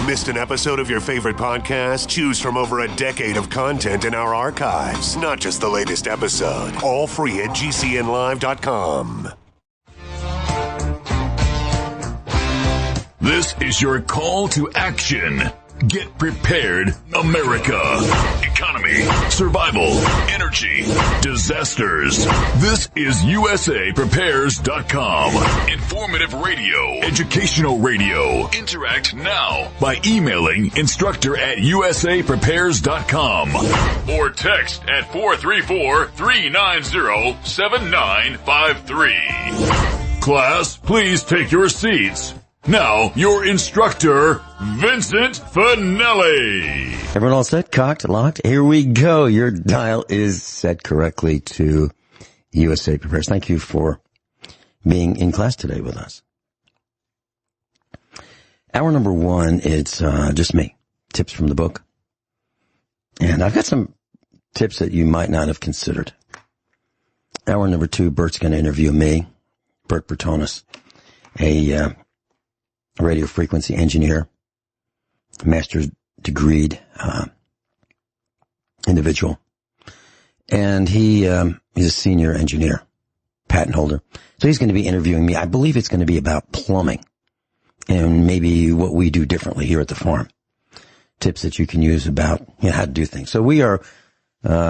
Missed an episode of your favorite podcast? Choose from over a decade of content in our archives, not just the latest episode. All free at GCNlive.com. This is your call to action. Get prepared, America. Economy, survival, energy, disasters. This is USAPrepares.com. Informative radio, educational radio. Interact now by emailing instructor@USAPrepares.com or text at 434-390-7953. Class, please take your seats. Now, your instructor, Vincent Finelli. Everyone all set, cocked, locked? Here we go. Your dial is set correctly to USA Prepares. Thank you for being in class today with us. Hour number one, it's just me. Tips from the book. And I've got some tips that you might not have considered. Hour number two, Bert's going to interview me, Bert Bertonis, a radio frequency engineer, master's degreed individual. And he's a senior engineer, patent holder. So he's going to be interviewing me. I believe it's going to be about plumbing and maybe what we do differently here at the farm. Tips that you can use about how to do things. So we are,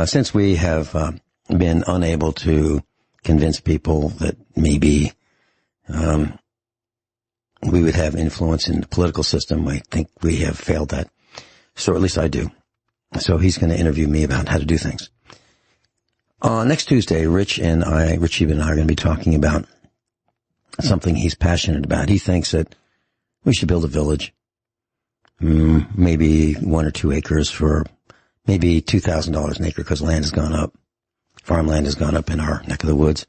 since we have been unable to convince people that maybe we would have influence in the political system, I think we have failed that. So at least I do. So he's going to interview me about how to do things. Next Tuesday, Rich Eben and I are going to be talking about something he's passionate about. He thinks that we should build a village, maybe 1 or 2 acres for maybe $2,000 an acre because land has gone up. Farmland has gone up in our neck of the woods.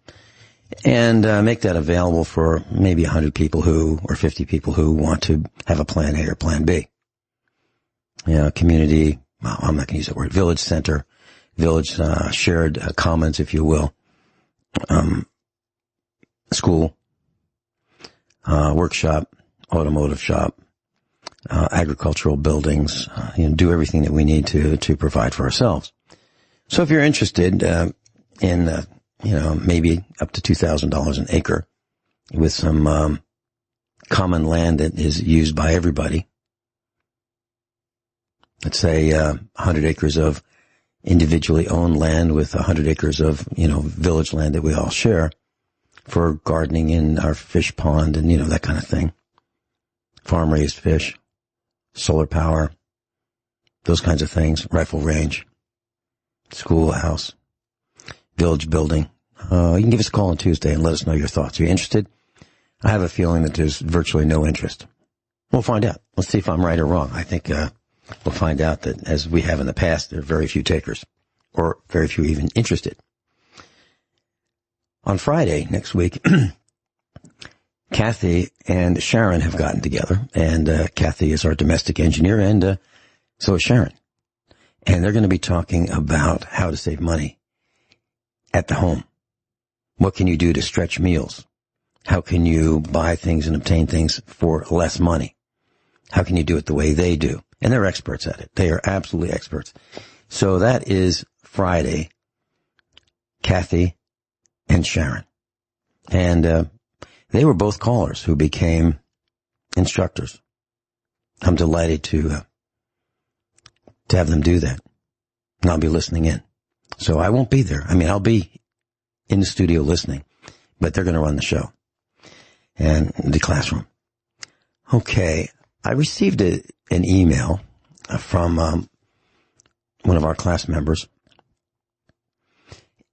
And make that available for maybe 100 people or 50 people who want to have a plan A or plan B. Community, well, I'm not going to use that word, village center, village shared commons, if you will, school, workshop, automotive shop, agricultural buildings, do everything that we need to provide for ourselves. So if you're interested in maybe up to $2,000 an acre with some common land that is used by everybody. Let's say 100 acres of individually owned land with 100 acres of, village land that we all share for gardening in our fish pond and, that kind of thing. Farm-raised fish, solar power, those kinds of things, rifle range, schoolhouse, village building. You can give us a call on Tuesday and let us know your thoughts. Are you interested? I have a feeling that there's virtually no interest. We'll find out. Let's see if I'm right or wrong. I think we'll find out that, as we have in the past, there are very few takers, or very few even interested. On Friday next week, Kathy and Sharon have gotten together, and Kathy is our domestic engineer, and so is Sharon. And they're going to be talking about how to save money at the home. What can you do to stretch meals? How can you buy things and obtain things for less money? How can you do it the way they do? And they're experts at it. They are absolutely experts. So that is Friday, Kathy and Sharon. And they were both callers who became instructors. I'm delighted to have them do that. And I'll be listening in. So I won't be there. I'll be in the studio listening, but they're going to run the show and the classroom. Okay. I received an email from one of our class members,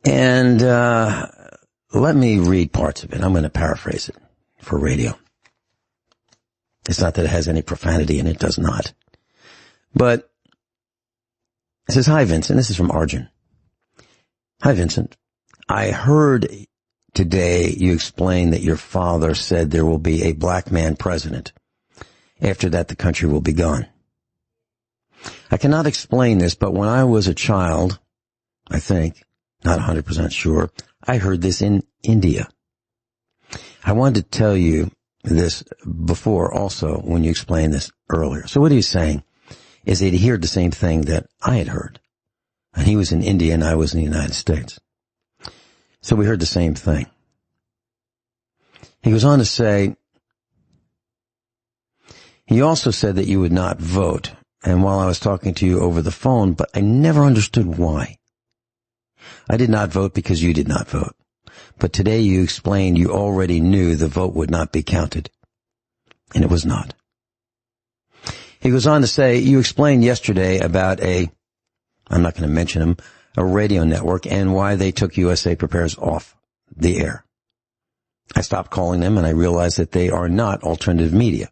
and let me read parts of it. I'm going to paraphrase it for radio. It's not that it has any profanity in it. It does not. But it says, "Hi, Vincent." This is from Arjun. "Hi, Vincent. I heard today you explain that your father said there will be a black man president. After that, the country will be gone. I cannot explain this, but when I was a child, I think, not 100% sure, I heard this in India. I wanted to tell you this before also when you explained this earlier. So what he's saying is that he heard the same thing that I had heard. And he was in India and I was in the United States. So we heard the same thing. He goes on to say, he also said that you would not vote. And while I was talking to you over the phone, but I never understood why. I did not vote because you did not vote. But today you explained you already knew the vote would not be counted. And it was not. He goes on to say, you explained yesterday about I'm not going to mention him, a radio network and why they took USA Prepares off the air. I stopped calling them and I realized that they are not alternative media.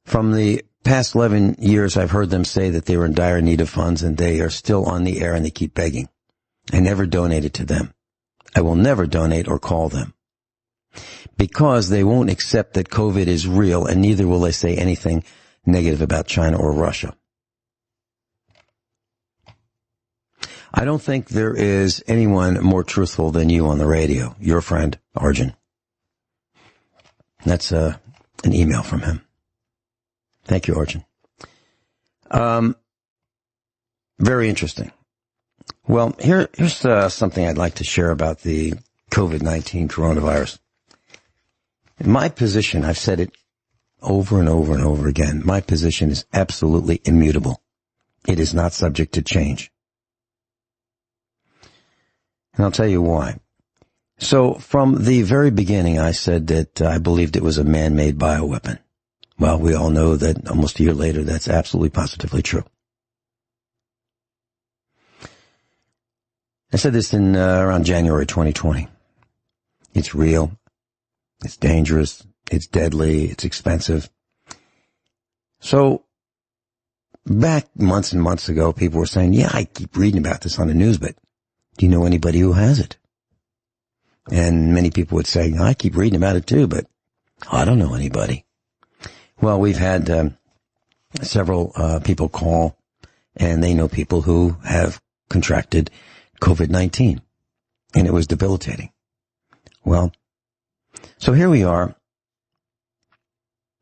From the past 11 years, I've heard them say that they were in dire need of funds and they are still on the air and they keep begging. I never donated to them. I will never donate or call them. Because they won't accept that COVID is real and neither will they say anything negative about China or Russia. I don't think there is anyone more truthful than you on the radio. Your friend, Arjun. That's an email from him. Thank you, Arjun. Very interesting. Well, here's something I'd like to share about the COVID-19 coronavirus. In my position, I've said it over and over and over again, my position is absolutely immutable. It is not subject to change. And I'll tell you why. So from the very beginning, I said that I believed it was a man-made bioweapon. Well, we all know that almost a year later, that's absolutely positively true. I said this in around January 2020. It's real. It's dangerous. It's deadly. It's expensive. So back months and months ago, people were saying, yeah, I keep reading about this on the news, but do you know anybody who has it? And many people would say, I keep reading about it too, but I don't know anybody. Well, we've had several people call, and they know people who have contracted COVID-19, and it was debilitating. Well, so here we are,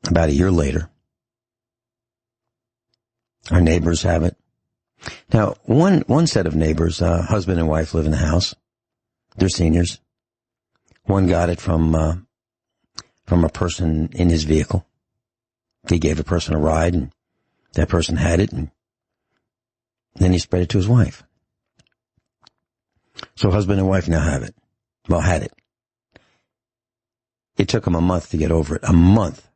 about a year later. Our neighbors have it. Now, one set of neighbors, husband and wife, live in the house. They're seniors. One got it from a person in his vehicle. He gave a person a ride, and that person had it, and then he spread it to his wife. So husband and wife now have it. Well, had it. It took them a month to get over it. A month.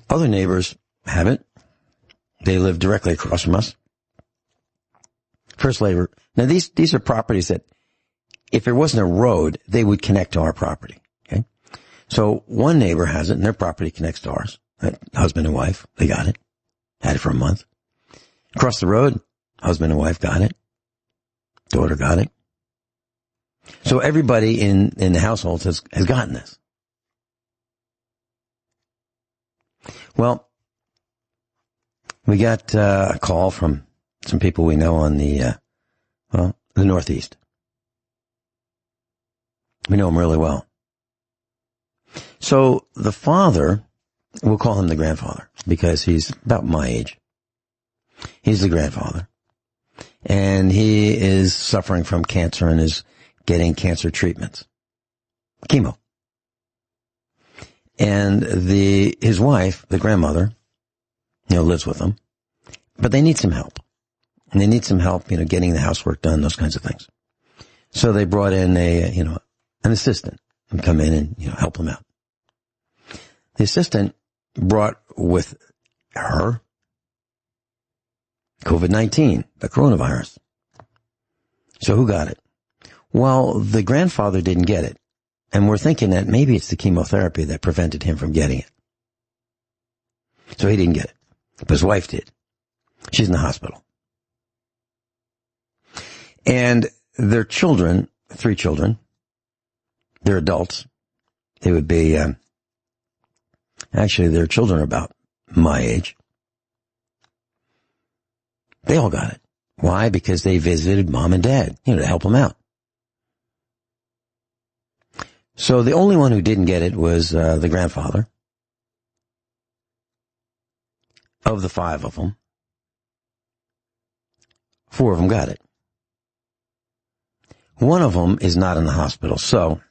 Other neighbors have it. They live directly across from us. First labor. Now these are properties that if there wasn't a road, they would connect to our property. Okay. So one neighbor has it and their property connects to ours. Husband and wife, they got it. Had it for a month. Across the road, husband and wife got it. Daughter got it. So everybody in the household has gotten this. Well, we got a call from some people we know on the Northeast. We know them really well. So the father, we'll call him the grandfather because he's about my age. He's the grandfather. And he is suffering from cancer and is getting cancer treatments. Chemo. And his wife, the grandmother, lives with them. But they need some help. And they need some help, getting the housework done, those kinds of things. So they brought in an assistant and come in and, help them out. The assistant brought with her COVID-19, the coronavirus. So who got it? Well, the grandfather didn't get it. And we're thinking that maybe it's the chemotherapy that prevented him from getting it. So he didn't get it. But his wife did. She's in the hospital. And their children, 3 children, they're adults. They would be, actually their children are about my age. They all got it. Why? Because they visited mom and dad, to help them out. So the only one who didn't get it was the grandfather. Of the 5 of them, 4 of them got it. One of them is not in the hospital. So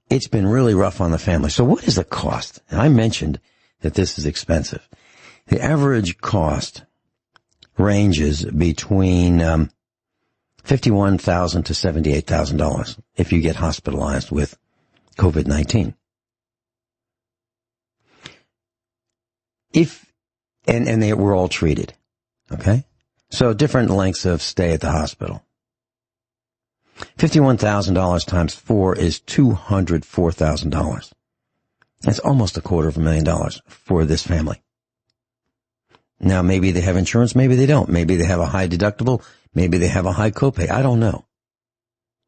it's been really rough on the family. So what is the cost? And I mentioned that this is expensive. The average cost ranges between $51,000 to $78,000 if you get hospitalized with COVID-19. And they were all treated. Okay? So different lengths of stay at the hospital. $51,000 times 4 is $204,000. That's almost $250,000 for this family. Now, maybe they have insurance, maybe they don't. Maybe they have a high deductible, maybe they have a high copay. I don't know.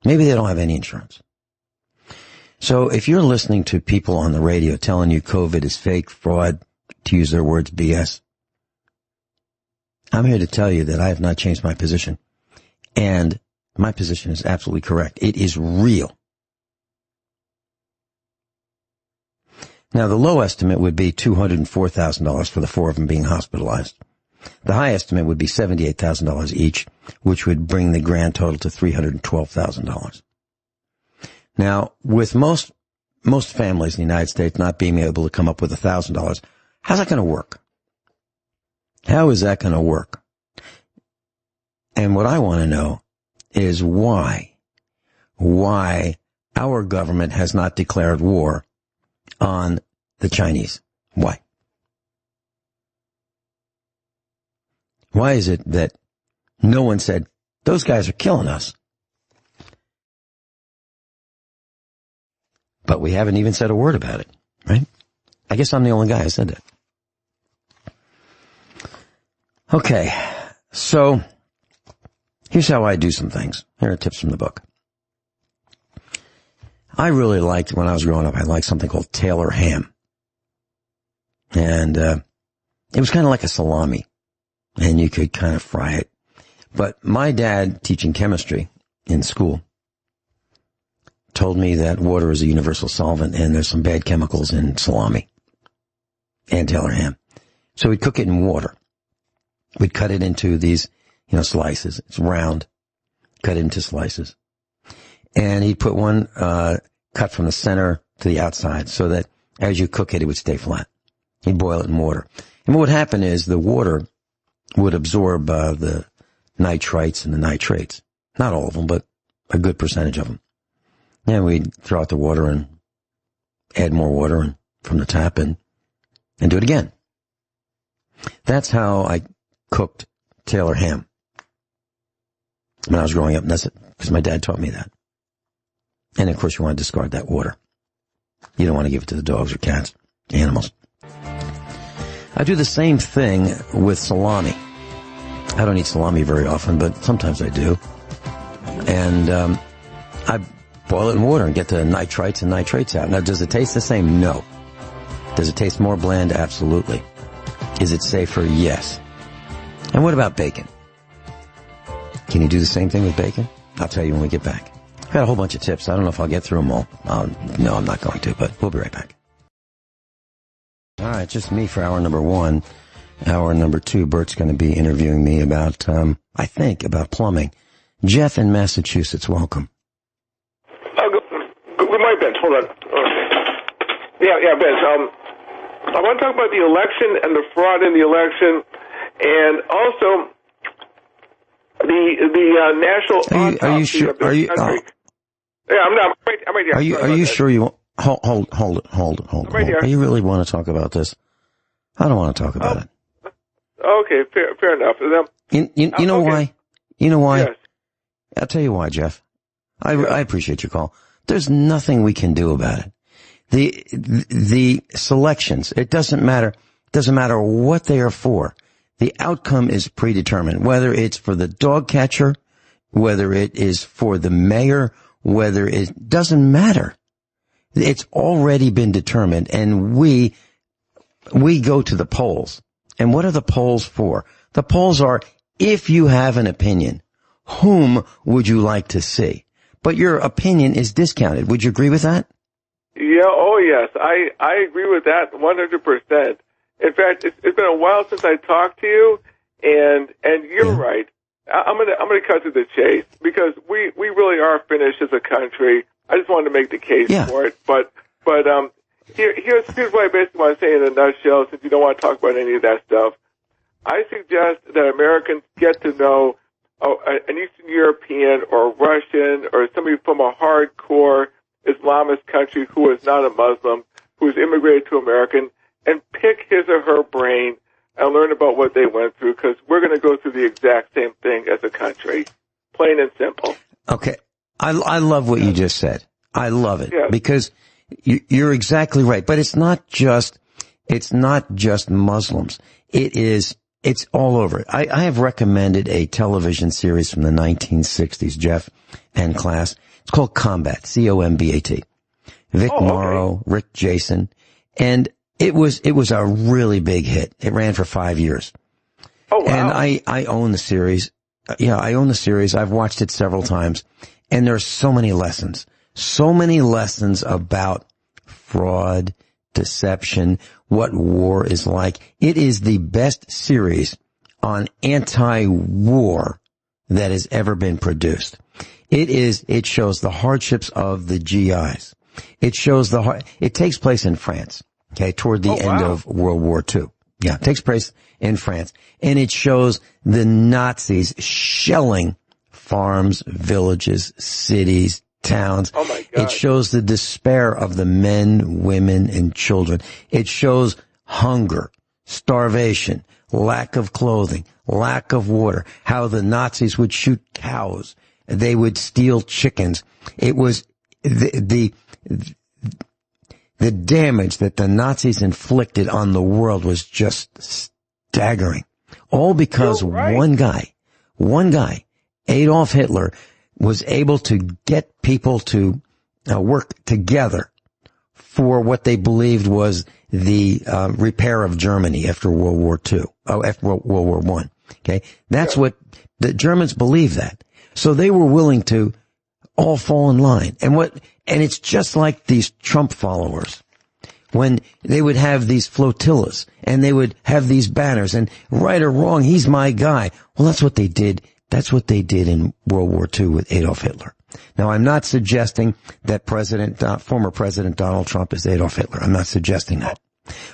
Maybe they don't have any insurance. So if you're listening to people on the radio telling you COVID is fake, fraud, to use their words, BS, I'm here to tell you that I have not changed my position. And my position is absolutely correct. It is real. Now, the low estimate would be $204,000 for the 4 of them being hospitalized. The high estimate would be $78,000 each, which would bring the grand total to $312,000. Now, with most families in the United States not being able to come up with $1,000, how's that going to work? How is that going to work? And what I want to know is why our government has not declared war on the Chinese. Why? Why is it that no one said, those guys are killing us? But we haven't even said a word about it, right? I guess I'm the only guy who said that. Okay, so here's how I do some things. Here are tips from the book. I really liked, when I was growing up, I liked something called Taylor ham. And it was kind of like a salami, and you could kind of fry it. But my dad, teaching chemistry in school, told me that water is a universal solvent, and there's some bad chemicals in salami and Taylor ham. So we'd cook it in water. We'd cut it into these, slices. It's round. Cut it into slices. And he'd put one cut from the center to the outside so that as you cook it, it would stay flat. He'd boil it in water. And what would happen is the water would absorb the nitrites and the nitrates. Not all of them, but a good percentage of them. And we'd throw out the water and add more water from the tap and do it again. That's how I cooked Taylor ham when I was growing up. And that's it, because my dad taught me that. And of course, you want to discard that water. You don't want to give it to the dogs or cats, animals. I do the same thing with salami. I don't eat salami very often, but sometimes I do. And I boil it in water and get the nitrites and nitrates out. Now, does it taste the same? No. Does it taste more bland? Absolutely. Is it safer? Yes. And what about bacon? Can you do the same thing with bacon? I'll tell you when we get back. I've got a whole bunch of tips. I don't know if I'll get through them all. No, I'm not going to, but we'll be right back. All right, just me for hour number 1. Hour number 2, Bert's going to be interviewing me about, I think, about plumbing. Jeff in Massachusetts, welcome. Good morning, Ben. Hold on. Yeah, Ben. I want to talk about the election and the fraud in the election, and also the national autopsy. Are you sure? Are you? Yeah, I'm right here. Are you sure you want? Hold it. Right here. Do you really want to talk about this? I don't want to talk about it. Okay, fair enough. You know okay. why? You know why? Yes. I'll tell you why, Jeff. I appreciate your call. There's nothing we can do about it. The selections, it doesn't matter. Doesn't matter what they are for. The outcome is predetermined. Whether it's for the dog catcher, whether it is for the mayor, whether it doesn't matter. It's already been determined, and we go to the polls. And what are the polls for? The polls are, if you have an opinion, whom would you like to see? but your opinion is discounted. Would you agree with that? Yeah, oh yes, I agree with that 100%. In fact, it's been a while since I talked to you, and you're right. I'm gonna cut to the chase because we really are finished as a country. I just wanted to make the case for it, but here's what I basically want to say in a nutshell. Since you don't want to talk about any of that stuff, I suggest that Americans get to know an Eastern European or Russian or somebody from a hardcore Islamist country who is not a Muslim, who has immigrated to America, and pick his or her brain and learn about what they went through, because we're going to go through the exact same thing as a country, plain and simple. Okay. I love what you just said. I love it because you're exactly right. But it's not just Muslims. It's all over. I have recommended a television series from the 1960s, Jeff and class. It's called Combat, C-O-M-B-A-T. Vic Morrow, Rick Jason, and it was a really big hit. It ran for 5 years. Oh, wow. And I own the series. Yeah, I own the series. I've watched it several times, and there's so many lessons about fraud, deception, what war is like. It is the best series on anti-war that has ever been produced. It shows the hardships of the GIs. It takes place in France, okay, toward the end of World War II. Yeah, it takes place in France. And it shows the Nazis shelling farms, villages, cities, towns. Oh my God. It shows the despair of the men, women, and children. It shows hunger, starvation, lack of clothing, lack of water, how the Nazis would shoot cows. They would steal chickens. It was the damage that the Nazis inflicted on the world was just staggering. All because one guy, Adolf Hitler, was able to get people to work together for what they believed was the repair of Germany after World War II. After World War I. Okay, that's what the Germans believed that. So they were willing to all fall in line. And it's just like these Trump followers. When they would have these flotillas and they would have these banners and right or wrong, he's my guy. Well, that's what they did. That's what they did in World War II with Adolf Hitler. Now, I'm not suggesting that former President Donald Trump is Adolf Hitler. I'm not suggesting that.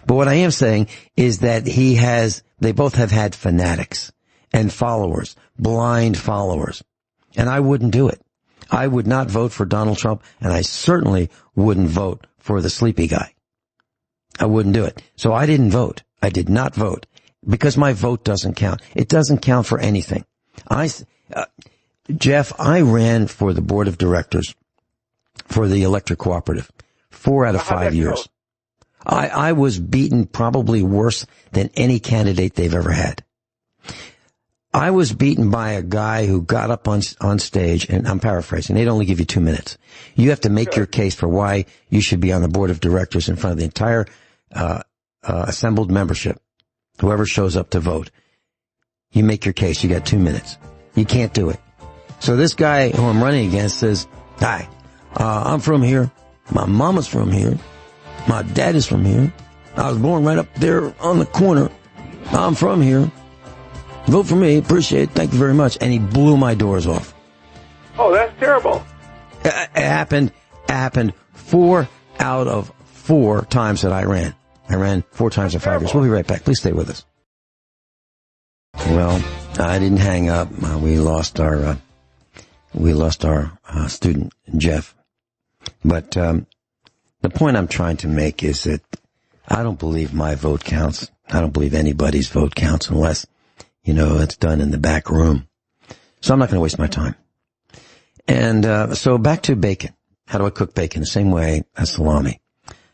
But what I am saying is that they both have had fanatics and followers, blind followers. And I wouldn't do it. I would not vote for Donald Trump, and I certainly wouldn't vote for the sleepy guy. I wouldn't do it. So I didn't vote. I did not vote because my vote doesn't count. It doesn't count for anything. Jeff, I ran for the board of directors for the electric cooperative 4 out of 5 years. I was beaten probably worse than any candidate they've ever had. I was beaten by a guy who got up on stage, and I'm paraphrasing. They'd only give you 2 minutes. You have to make your case for why you should be on the board of directors in front of the entire assembled membership, whoever shows up to vote. You make your case. You got 2 minutes. You can't do it. So this guy who I'm running against says, hi, I'm from here. My mama's from here. My dad is from here. I was born right up there on the corner. I'm from here. Vote for me. Appreciate it. Thank you very much. And he blew my doors off. Oh, that's terrible. It happened 4 out of 4 times that I ran. I ran 4 times in 5 years. We'll be right back. Please stay with us. Well, I didn't hang up. We lost our student, Jeff. But the point I'm trying to make is that I don't believe my vote counts. I don't believe anybody's vote counts unless, it's done in the back room. So I'm not going to waste my time. And so back to bacon. How do I cook bacon? The same way as salami.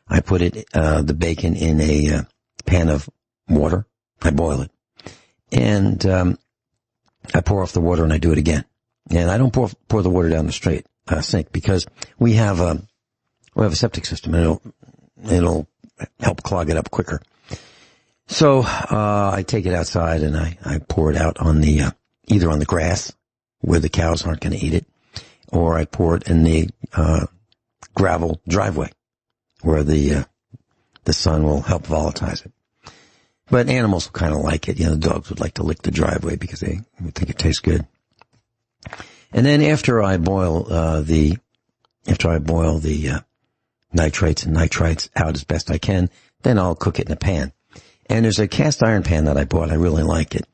I put the bacon in a pan of water. I boil it. And I pour off the water and I do it again. And I don't pour the water down the straight sink because we have a septic system and it'll help clog it up quicker. So I take it outside and I pour it out on either on the grass where the cows aren't going to eat it, or I pour it in the gravel driveway where the sun will help volatilize it. But animals kind of like it. The dogs would like to lick the driveway because they would think it tastes good. And then after I boil the nitrates and nitrites out as best I can, then I'll cook it in a pan. And there's a cast iron pan that I bought. I really like it.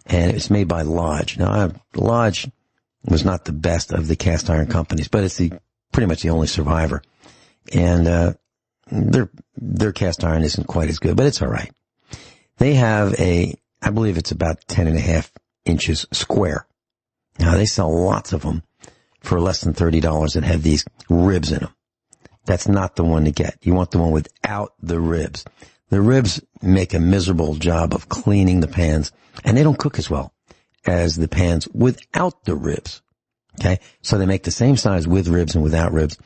And it's made by Lodge. Now, Lodge was not the best of the cast iron companies, but it's pretty much the only survivor. And their cast iron isn't quite as good, but it's all right. They have I believe it's about 10.5 inches square. Now, they sell lots of them for less than $30 that have these ribs in them. That's not the one to get. You want the one without the ribs. The ribs make a miserable job of cleaning the pans, and they don't cook as well as the pans without the ribs. Okay? So they make the same size with ribs and without ribs.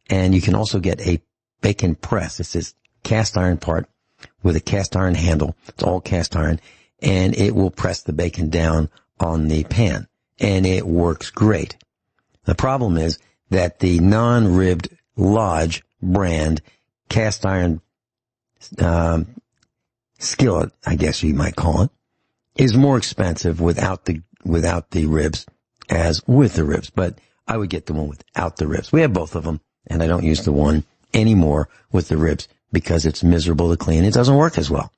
And you can also get a bacon press. It's this cast iron part with a cast iron handle. It's all cast iron, and it will press the bacon down on the pan, and it works great. The problem is that the non-ribbed Lodge brand cast iron skillet, I guess you might call it, is more expensive without the ribs as with the ribs. But I would get the one without the ribs. We have both of them, and I don't use the one anymore with the ribs because it's miserable to clean. It doesn't work as well.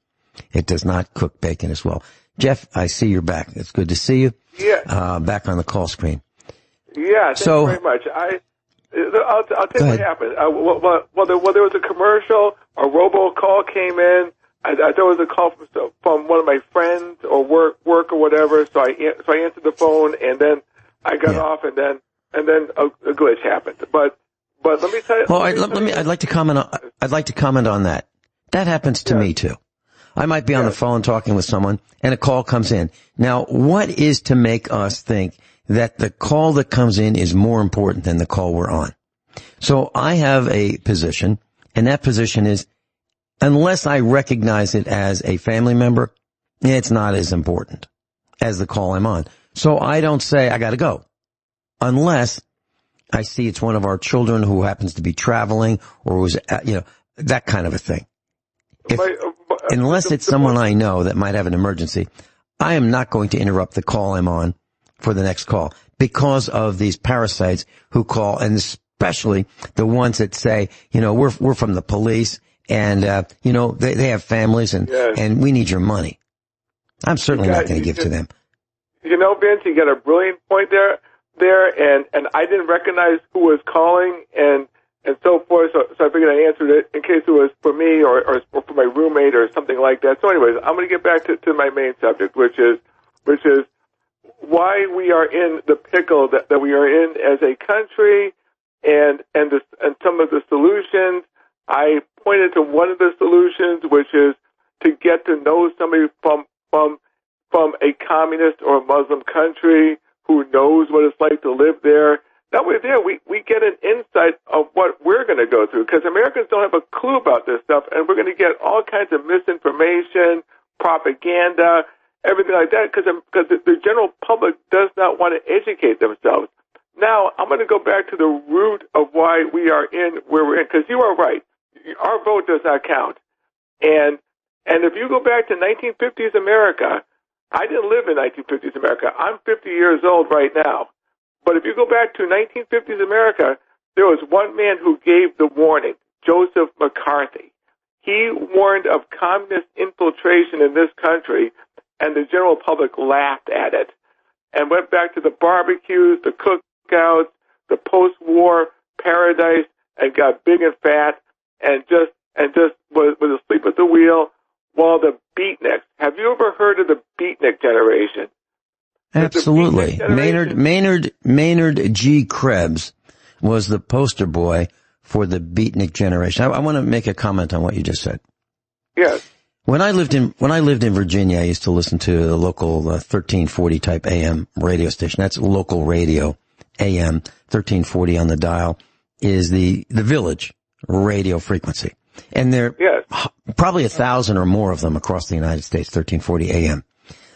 It does not cook bacon as well. Jeff, I see you're back. It's good to see you. Yeah. Back on the call screen. Yeah, thank you very much. I'll tell you what happened. Well, there was a commercial, a robocall came in. There was a call from one of my friends or work or whatever. So I answered the phone, and then I got off, and then a glitch happened. But let me tell you. Well, I'd like to comment on that. That happens to me too. I might be on the phone talking with someone, and a call comes in. Now, what is to make us think that the call that comes in is more important than the call we're on? So I have a position, and that position is, unless I recognize it as a family member, it's not as important as the call I'm on. So I don't say I got to go unless I see it's one of our children who happens to be traveling or was, that kind of a thing. Unless it's someone I know that might have an emergency, I am not going to interrupt the call I'm on for the next call because of these parasites who call, and especially the ones that say, we're from the police and, they have families and we need your money. I'm certainly not going to give to them. Vince, you got a brilliant point there, and I didn't recognize who was calling and so forth, so I figured I answered it in case it was for me or for my roommate or something like that. So anyways, I'm going to get back to my main subject, which is why we are in the pickle that we are in as a country and some of the solutions. I pointed to one of the solutions, which is to get to know somebody from a communist or a Muslim country who knows what it's like to live there. That way there, we get an insight of what we're going to go through, because Americans don't have a clue about this stuff, and we're going to get all kinds of misinformation, propaganda, everything like that, because the general public does not want to educate themselves. Now, I'm going to go back to the root of why we are in where we're in, because you are right. Our vote does not count. And if you go back to 1950s America, I didn't live in 1950s America. I'm 50 years old right now. But if you go back to 1950s America, there was one man who gave the warning, Joseph McCarthy. He warned of communist infiltration in this country, and the general public laughed at it and went back to the barbecues, the cookouts, the post-war paradise, and got big and fat and just was asleep at the wheel while the beatniks. Have you ever heard of the beatnik generation? Absolutely. Maynard G. Krebs was the poster boy for the beatnik generation. I want to make a comment on what you just said. Yes. When I lived in Virginia, I used to listen to the local 1340 type AM radio station. That's local radio, AM 1340 on the dial is the village radio frequency. And there are probably 1,000 or more of them across the United States, 1340 AM.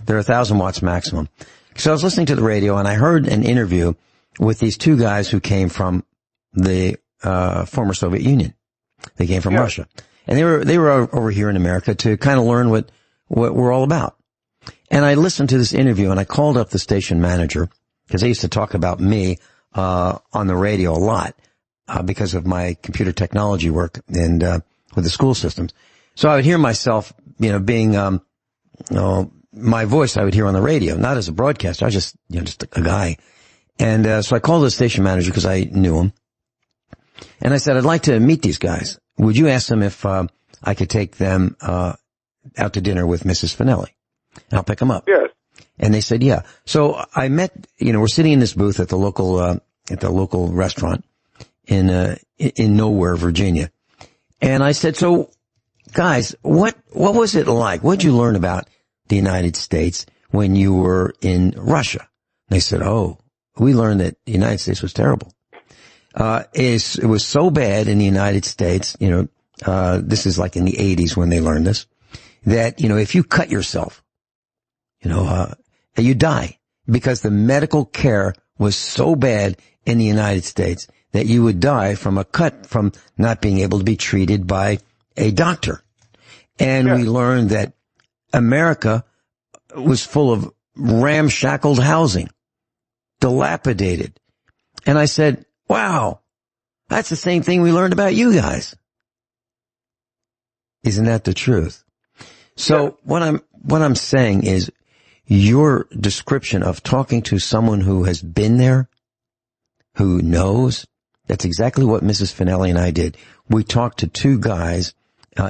They're 1,000 watts maximum. So I was listening to the radio and I heard an interview with these two guys who came from the former Soviet Union. They came from Russia, and they were over here in America to kind of learn what we're all about. And I listened to this interview, and I called up the station manager because they used to talk about me on the radio a lot because of my computer technology work and with the school systems. So I would hear myself, being my voice I would hear on the radio, not as a broadcaster. I was just a guy. And so I called the station manager because I knew him. And I said, I'd like to meet these guys. Would you ask them if I could take them out to dinner with Mrs. Finelli? And I'll pick them up. Yes. And they said, yeah. So I met, we're sitting in this booth at the local restaurant in Nowhere, Virginia. And I said, so guys, what was it like? What did you learn about the United States when you were in Russia? And they said, oh, we learned that the United States was terrible. It was so bad in the United States, this is like in the 80s when they learned this, that, if you cut yourself, you die because the medical care was so bad in the United States that you would die from a cut from not being able to be treated by a doctor. And we learned that America was full of ramshackled housing, dilapidated. And I said, wow, that's the same thing we learned about you guys. Isn't that the truth? So what I'm saying is your description of talking to someone who has been there, who knows, that's exactly what Mrs. Finelli and I did. We talked to two guys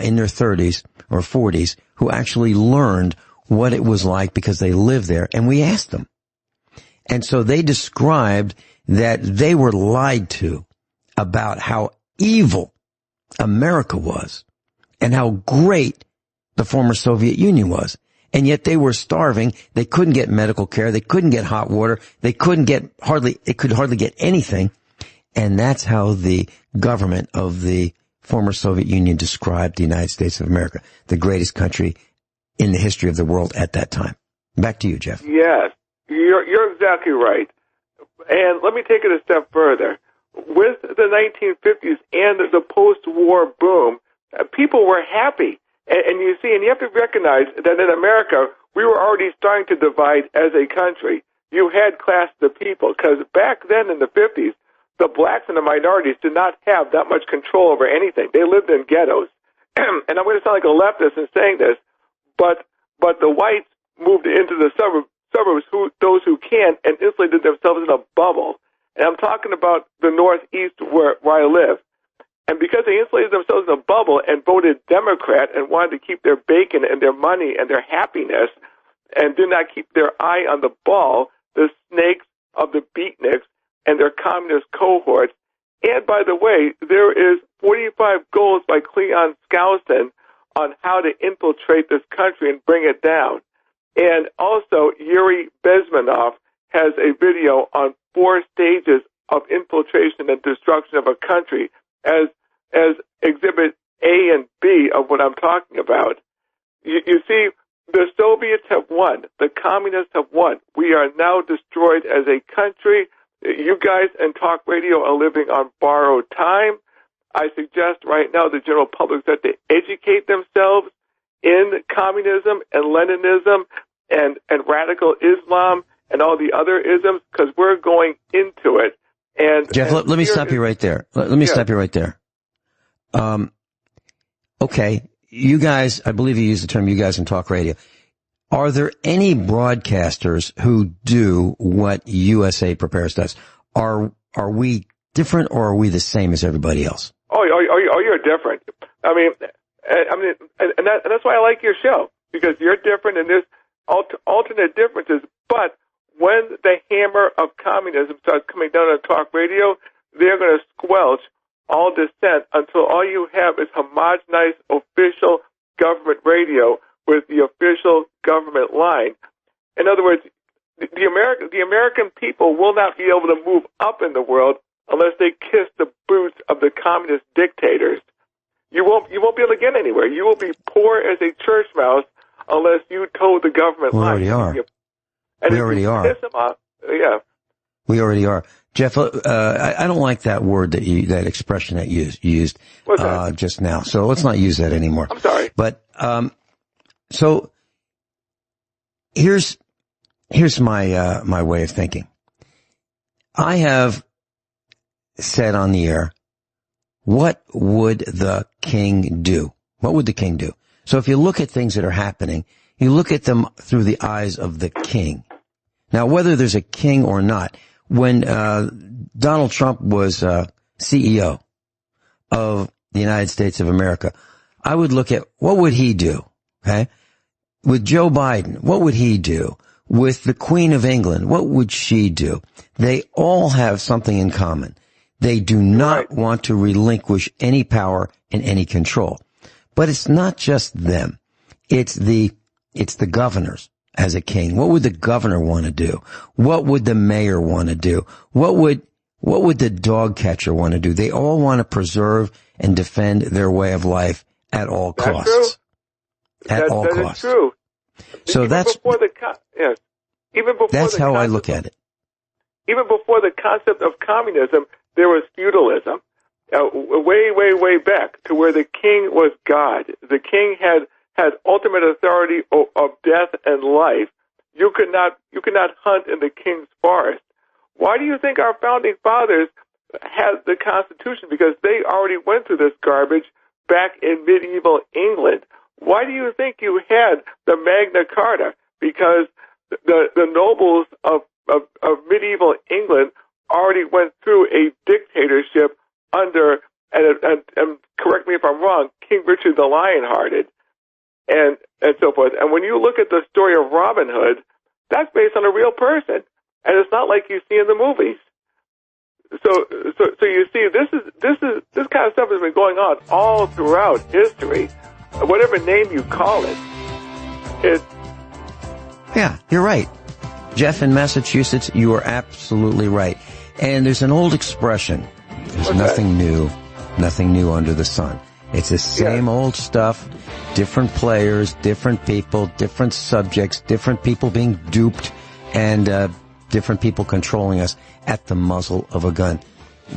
in their 30s or 40s who actually learned what it was like because they lived there, and we asked them. And so they described that they were lied to about how evil America was and how great the former Soviet Union was. And yet they were starving. They couldn't get medical care. They couldn't get hot water. They could hardly get anything. And that's how the government of the former Soviet Union described the United States of America, the greatest country in the history of the world at that time. Back to you, Jeff. Yes, you're exactly right. And let me take it a step further. With the 1950s and the post-war boom, people were happy. And you see, and you have to recognize that in America, we were already starting to divide as a country. You had class of people, because back then in the 50s, the blacks and the minorities did not have that much control over anything. They lived in ghettos. And I'm going to sound like a leftist in saying this, but the whites moved into the suburbs, those who can, and insulated themselves in a bubble. And I'm talking about the Northeast where I live. And because they insulated themselves in a bubble and voted Democrat and wanted to keep their bacon and their money and their happiness and did not keep their eye on the ball, the snakes of the beatniks and their communist cohorts. And by the way, there is 45 goals by Cleon Skousen on how to infiltrate this country and bring it down. And also, Yuri Bezmenov has a video on 4 stages of infiltration and destruction of a country as exhibit A and B of what I'm talking about. You see, the Soviets have won. The communists have won. We are now destroyed as a country. You guys in talk radio are living on borrowed time. I suggest right now the general public start to educate themselves in communism and Leninism and radical Islam and all the other isms, because we're going into it. And Jeff, let me stop you right there. Let me stop you right there. Okay, you guys, I believe you use the term you guys in talk radio. Are there any broadcasters who do what USA Prepares does? Are we different, or are we the same as everybody else? Oh, you're different. I mean, and that's why I like your show, because you're different and there's alternate differences. But when the hammer of communism starts coming down on talk radio, they're going to squelch all dissent until all you have is homogenized official government radio with the official government line. In other words, the American people will not be able to move up in the world unless they kiss the boots of the communist dictators. You won't be able to get anywhere. You will be poor as a church mouse unless you toe the government line. We already are. And we already are. Piss them off, yeah. We already are. Jeff, I don't like that word that expression that you used What's that? Just now. So let's not use that anymore. I'm sorry. But so here's my my way of thinking. I have said on the air, what would the king do? What would the king do? So if you look at things that are happening, you look at them through the eyes of the king. Now, whether there's a king or not, when Donald Trump was CEO of the United States of America, I would look at what would he do, okay? With Joe Biden, what would he do? With the Queen of England, what would she do? They all have something in common. They do not want to relinquish any power and any control. But it's not just them. It's the governors as a king. What would the governor want to do? What would the mayor want to do? What would the dog catcher want to do? They all want to preserve and defend their way of life at all costs. At all costs. That is true. So even that's before yes. Even before that's how I look at it. Even before the concept of communism, there was feudalism. Way back to where the king was God. The king had ultimate authority of death and life. You could not hunt in the king's forest. Why do you think our founding fathers had the Constitution? Because they already went through this garbage back in medieval England. Why do you think you had the Magna Carta? Because the nobles of medieval England already went through a dictatorship under, and correct me if I'm wrong, King Richard the Lionhearted, and so forth. And when you look at the story of Robin Hood, that's based on a real person, and it's not like you see in the movies. So you see, this kind of stuff has been going on all throughout history, whatever name you call it. Yeah, you're right. Jeff, in Massachusetts, you are absolutely right. And there's an old expression. There's nothing new under the sun. It's the same old stuff, different players, different people, different subjects, different people being duped, and different people controlling us at the muzzle of a gun.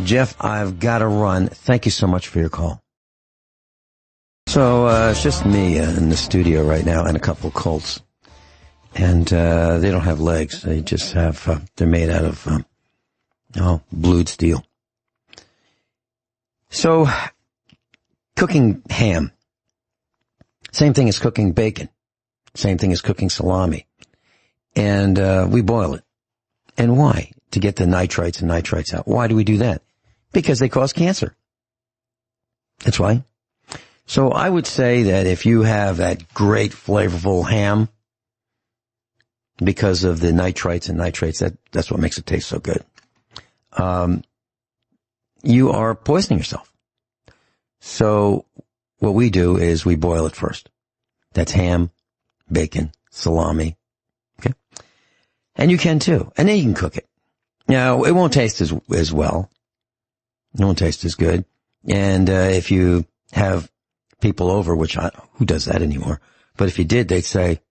Jeff, I've got to run. Thank you so much for your call. So it's just me in the studio right now and a couple of Colts. And they don't have legs. They just have, they're made out of blued steel. So, cooking ham. Same thing as cooking bacon. Same thing as cooking salami. And we boil it. And why? To get the nitrites and nitrites out. Why do we do that? Because they cause cancer. That's why. So I would say that if you have that great flavorful ham, because of the nitrites and nitrates, that's what makes it taste so good. You are poisoning yourself. So what we do is we boil it first. That's ham, bacon, salami. Okay. And you can too. And then you can cook it. Now, it won't taste as well. It won't taste as good. And, if you have people over, who does that anymore? But if you did, they'd say,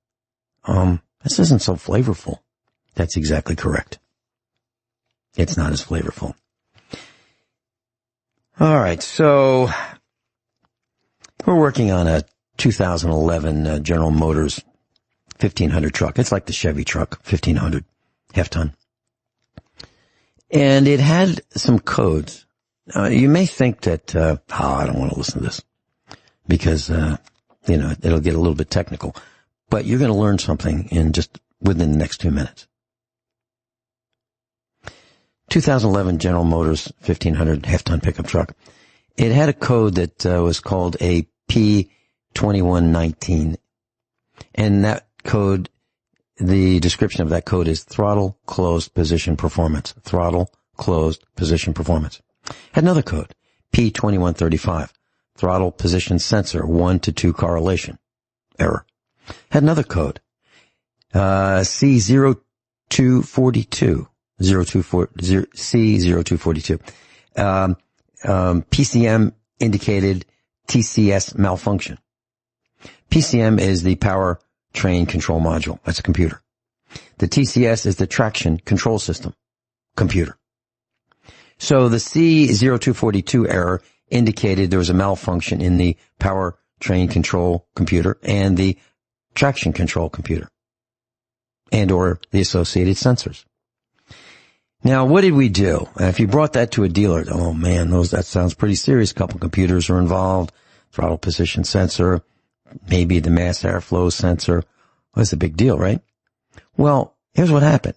this isn't so flavorful. That's exactly correct. It's not as flavorful. All right, so we're working on a 2011 General Motors 1500 truck. It's like the Chevy truck, 1500, half ton. And it had some codes. You may think that, I don't want to listen to this because, it'll get a little bit technical. But you're going to learn something in just within the next 2 minutes. 2011 General Motors 1500 half-ton pickup truck. It had a code that was called a P2119. And that code, the description of that code is throttle closed position performance. Throttle closed position performance. Had another code, P2135. Throttle position sensor 1 to 2 correlation. Error. Had another code, C0242. C0242. PCM indicated TCS malfunction. PCM is the power train control module. That's a computer. The TCS is the traction control system. computer. So the C0242 error indicated there was a malfunction in the powertrain control computer and the traction control computer and or the associated sensors. Now, what did we do? If you brought that to a dealer, oh man, that sounds pretty serious. A couple computers are involved, throttle position sensor, maybe the mass airflow sensor. Well, that's a big deal, right? Well, here's what happened.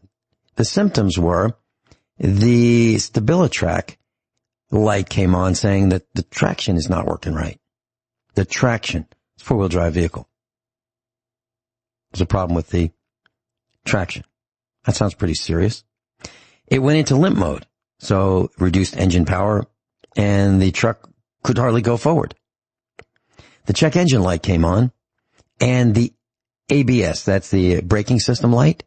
The symptoms were the StabiliTrak light came on saying that the traction is not working right. The traction, it's a four-wheel drive vehicle. There's a problem with the traction. That sounds pretty serious. It went into limp mode, so reduced engine power, and the truck could hardly go forward. The check engine light came on, and the ABS, that's the braking system light,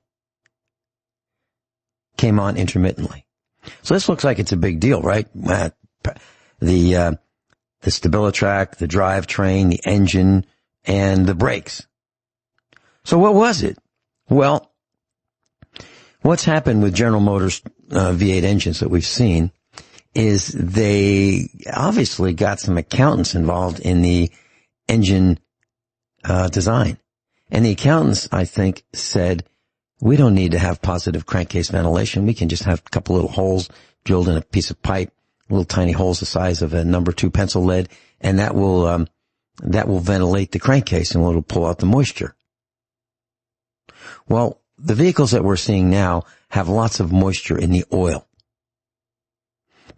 came on intermittently. So this looks like it's a big deal, right? The StabiliTrak, the drivetrain, the engine, and the brakes. So what was it? Well, what's happened with General Motors V8 engines that we've seen is they obviously got some accountants involved in the engine design. And the accountants, I think, said, we don't need to have positive crankcase ventilation. We can just have a couple little holes drilled in a piece of pipe, little tiny holes the size of a number 2 pencil lead, and that will ventilate the crankcase and it'll pull out the moisture. Well, the vehicles that we're seeing now have lots of moisture in the oil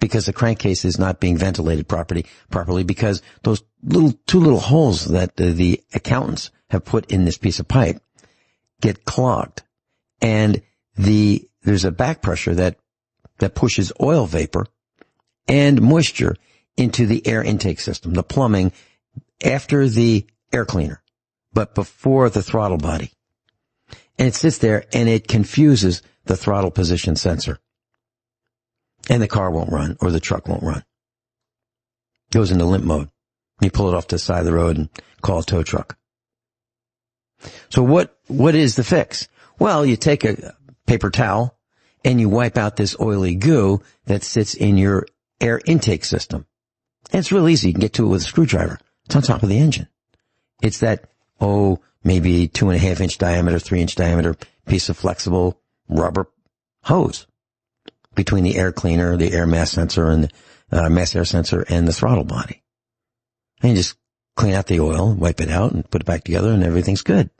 because the crankcase is not being ventilated properly because those two little holes that the accountants have put in this piece of pipe get clogged. And there's a back pressure that pushes oil vapor and moisture into the air intake system, the plumbing after the air cleaner, but before the throttle body. And it sits there and it confuses the throttle position sensor. And the car won't run or the truck won't run. It goes into limp mode. You pull it off to the side of the road and call a tow truck. So what is the fix? Well, you take a paper towel and you wipe out this oily goo that sits in your air intake system. And it's real easy. You can get to it with a screwdriver. It's on top of the engine. It's that, maybe 2.5-inch diameter, 3-inch diameter piece of flexible rubber hose between the air cleaner, the air mass sensor, and the mass air sensor and the throttle body. And you just clean out the oil, wipe it out, and put it back together, and everything's good.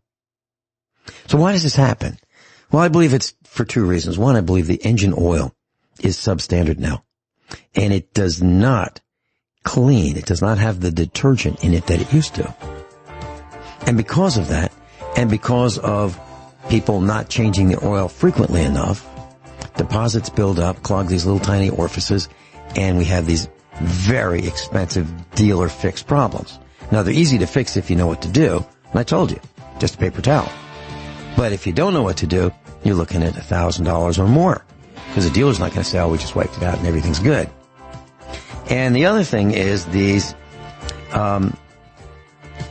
So why does this happen? Well, I believe it's for 2 reasons. One, I believe the engine oil is substandard now, and it does not clean. It does not have the detergent in it that it used to. And because of that, and because of people not changing the oil frequently enough, deposits build up, clog these little tiny orifices, and we have these very expensive dealer fixed problems. Now, they're easy to fix if you know what to do, and I told you, just a paper towel. But if you don't know what to do, you're looking at $1,000 or more, because the dealer's not going to say, we just wiped it out and everything's good. And the other thing is these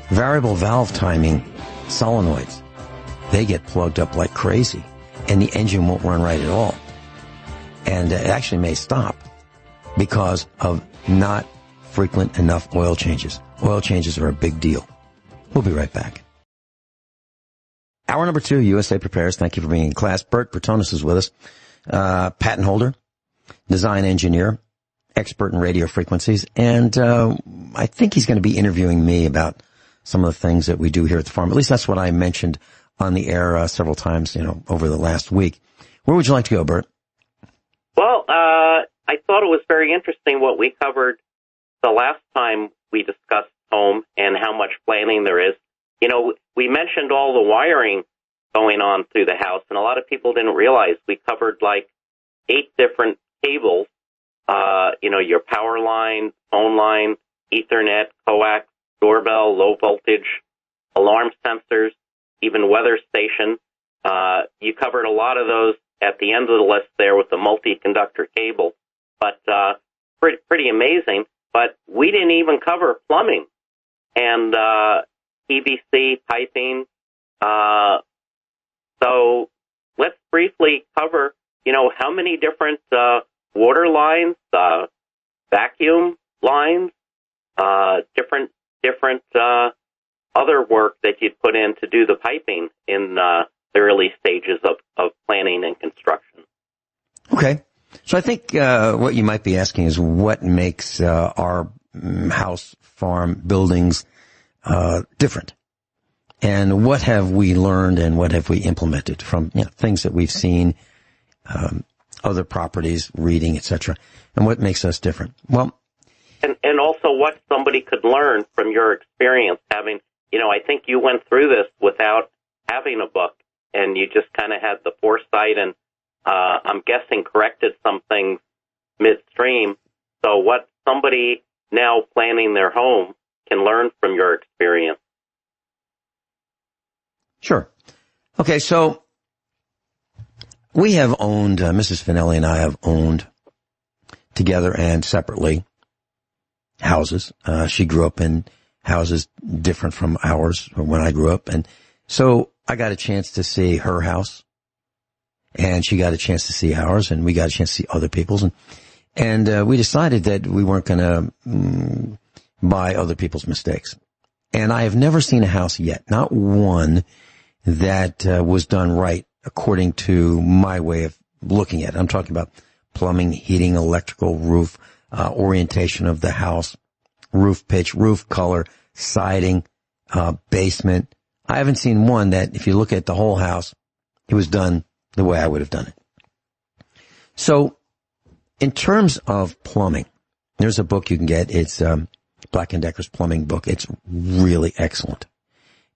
variable valve timing solenoids. They get plugged up like crazy, and the engine won't run right at all. And it actually may stop because of not frequent enough oil changes. Oil changes are a big deal. We'll be right back. Hour number 2, USA Prepares. Thank you for being in class. Bert Bertonis is with us, patent holder, design engineer, expert in radio frequencies, and I think he's going to be interviewing me about some of the things that we do here at the farm. At least that's what I mentioned on the air several times, over the last week. Where would you like to go, Bert? Well, I thought it was very interesting what we covered the last time we discussed home and how much planning there is. We mentioned all the wiring going on through the house, and a lot of people didn't realize we covered like 8 different cables, your power line, phone line, Ethernet, coax, doorbell, low voltage, alarm sensors, even weather station. You covered a lot of those at the end of the list there with the multi-conductor cable, but pretty amazing. But we didn't even cover plumbing and PVC piping. So let's briefly cover how many different water lines, vacuum lines, different other work that you'd put in to do the piping in the early stages of planning and construction. Okay. So I think what you might be asking is what makes our house, farm, buildings different? And what have we learned and what have we implemented from things that we've seen, other properties, reading, etc., and what makes us different? Well, and also what somebody could learn from your experience having, I think you went through this without having a book, and you just kind of had the foresight and I'm guessing corrected some things midstream. So what somebody now planning their home can learn from your experience. Sure. Okay, so we have owned, Mrs. Finelli and I have owned together and separately houses. She grew up in houses different from ours when I grew up. And so I got a chance to see her house, and she got a chance to see ours, and we got a chance to see other people's. And we decided that we weren't going to buy other people's mistakes. And I have never seen a house yet, not one, that was done right according to my way of looking at it. I'm talking about plumbing, heating, electrical, roof, orientation of the house, roof pitch, roof color, siding, basement. I haven't seen one that, if you look at the whole house, it was done the way I would have done it. So, in terms of plumbing, there's a book you can get. It's Black & Decker's plumbing book. It's really excellent.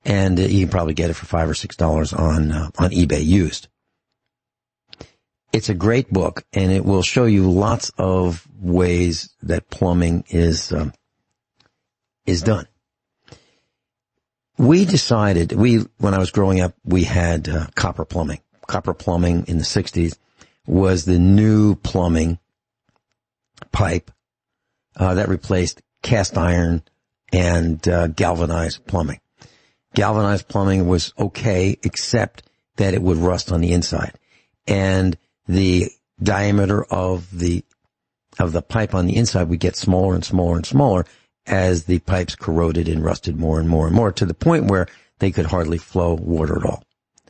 And you can probably get it for $5 or $6 on eBay used. It's a great book, and it will show you lots of ways that plumbing is done. We decided, when I was growing up, we had copper plumbing. Copper plumbing in the 60s was the new plumbing pipe that replaced cast iron and galvanized plumbing. Galvanized plumbing was okay, except that it would rust on the inside. And the diameter of the pipe on the inside would get smaller and smaller and smaller as the pipes corroded and rusted more and more and more, to the point where they could hardly flow water at all.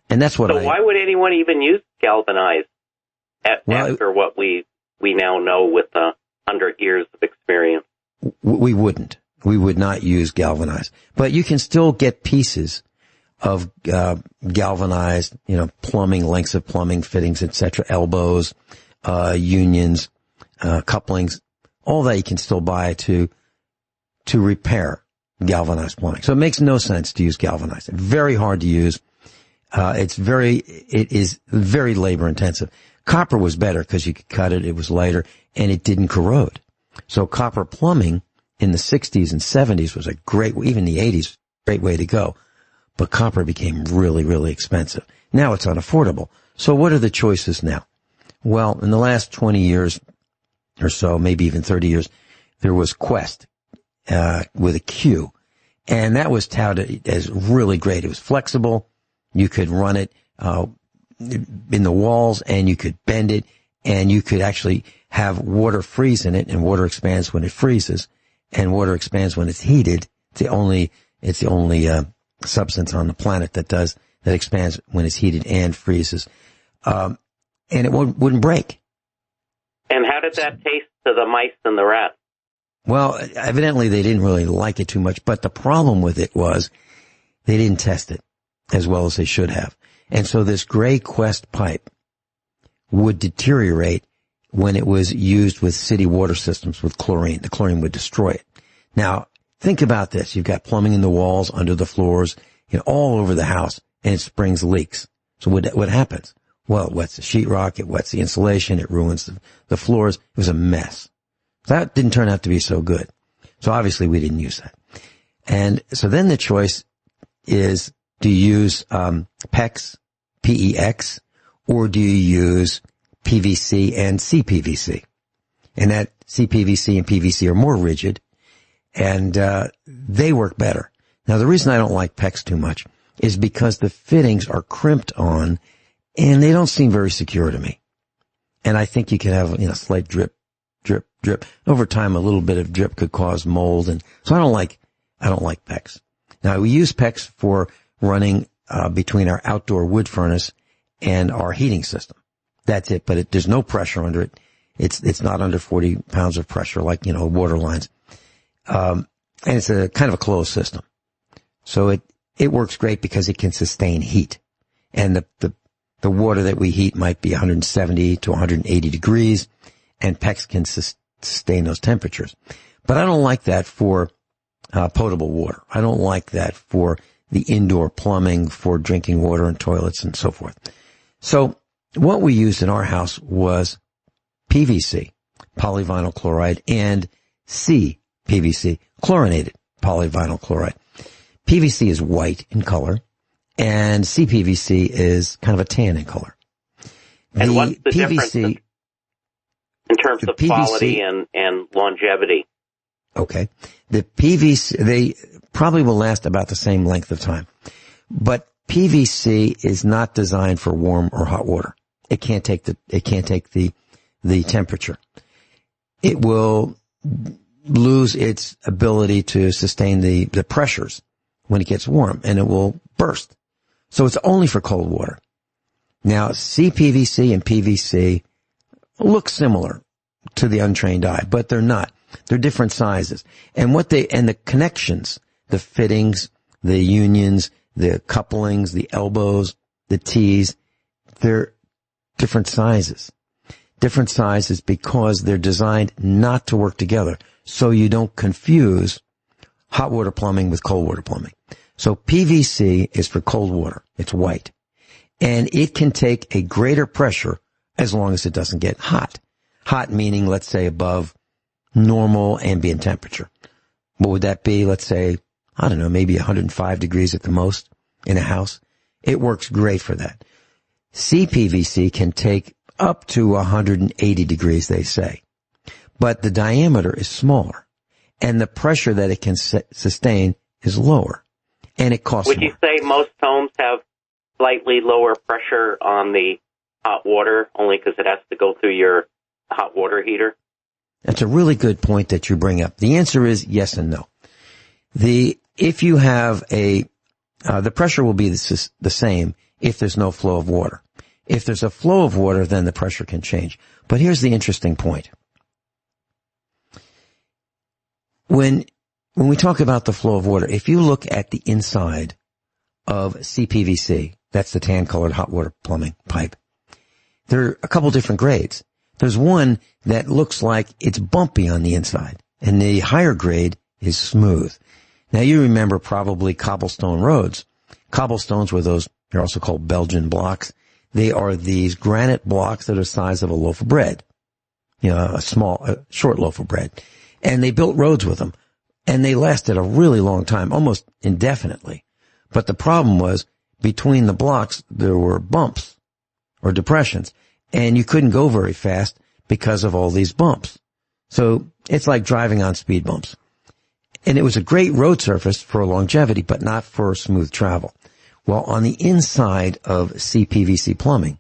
And that's what why would anyone even use galvanized after what we now know with 100 years of experience? We wouldn't. We would not use galvanized. But you can still get pieces of galvanized, plumbing, lengths of plumbing, fittings, etc., elbows, unions, couplings, all that you can still buy to repair galvanized plumbing. So it makes no sense to use galvanized. It's very hard to use. It is very labor intensive. Copper was better because you could cut it, it was lighter, and it didn't corrode. So copper plumbing in the 60s and 70s was a great, even the 80s, great way to go. But copper became really, really expensive. Now it's unaffordable. So what are the choices now? Well, in the last 20 years or so, maybe even 30 years, there was Quest, with a Q. And that was touted as really great. It was flexible. You could run it, in the walls, and you could bend it, and you could actually have water freeze in it, and water expands when it freezes, and water expands when it's heated. It's the only substance on the planet that expands when it's heated and freezes. And it wouldn't break. And how did that taste to the mice and the rats? Well, evidently they didn't really like it too much, but the problem with it was they didn't test it as well as they should have. And so this gray Quest pipe would deteriorate when it was used with city water systems with chlorine. The chlorine would destroy it. Now, think about this. You've got plumbing in the walls, under the floors, all over the house, and it springs leaks. So what happens? Well, it wets the sheetrock, it wets the insulation, it ruins the floors. It was a mess. That didn't turn out to be so good. So obviously we didn't use that. And so then the choice is, do you use PEX, PEX, or do you use PVC and CPVC? And that CPVC and PVC are more rigid, and they work better. Now, the reason I don't like PEX too much is because the fittings are crimped on, and they don't seem very secure to me. And I think you could have, slight drip. Over time, a little bit of drip could cause mold. And so I don't like PEX. Now, we use PEX for running between our outdoor wood furnace and our heating system. That's it, but there's no pressure under it. It's not under 40 pounds of pressure like, water lines. And it's a kind of a closed system. So it works great because it can sustain heat. And the water that we heat might be 170 to 180 degrees, and PEX can sustain those temperatures. But I don't like that for potable water. I don't like that for the indoor plumbing, for drinking water and toilets and so forth. So what we used in our house was PVC, polyvinyl chloride, and CPVC, chlorinated polyvinyl chloride. PVC is white in color, and CPVC is kind of a tan in color. And what's the difference in terms of quality and longevity? Okay. The PVC, they probably will last about the same length of time. But PVC is not designed for warm or hot water. It can't take the temperature. It will lose its ability to sustain the pressures when it gets warm, and it will burst. So it's only for cold water. Now, CPVC and PVC look similar to the untrained eye, but they're not. They're different sizes. And the connections, the fittings, the unions, the couplings, the elbows, the T's, they're different sizes. Different sizes because they're designed not to work together, so you don't confuse hot water plumbing with cold water plumbing. So PVC is for cold water. It's white. And it can take a greater pressure as long as it doesn't get hot. Hot meaning, let's say, above normal ambient temperature. What would that be? Let's say, I don't know, maybe 105 degrees at the most in a house. It works great for that. CPVC can take up to 180 degrees, they say. But the diameter is smaller, and the pressure that it can sustain is lower, and it costs more. Would you say most homes have slightly lower pressure on the hot water, only because it has to go through your hot water heater? That's a really good point that you bring up. The answer is yes and no. If you have the pressure will be the same if there's no flow of water. If there's a flow of water, then the pressure can change. But here's the interesting point. When we talk about the flow of water, if you look at the inside of CPVC, that's the tan-colored hot water plumbing pipe, there are a couple different grades. There's one that looks like it's bumpy on the inside, and the higher grade is smooth. Now, you remember probably cobblestone roads. Cobblestones were they're also called Belgian blocks. They are these granite blocks that are the size of a loaf of bread. A short loaf of bread. And they built roads with them. And they lasted a really long time, almost indefinitely. But the problem was, between the blocks, there were bumps or depressions. And you couldn't go very fast because of all these bumps. So it's like driving on speed bumps. And it was a great road surface for longevity, but not for smooth travel. Well, on the inside of CPVC plumbing,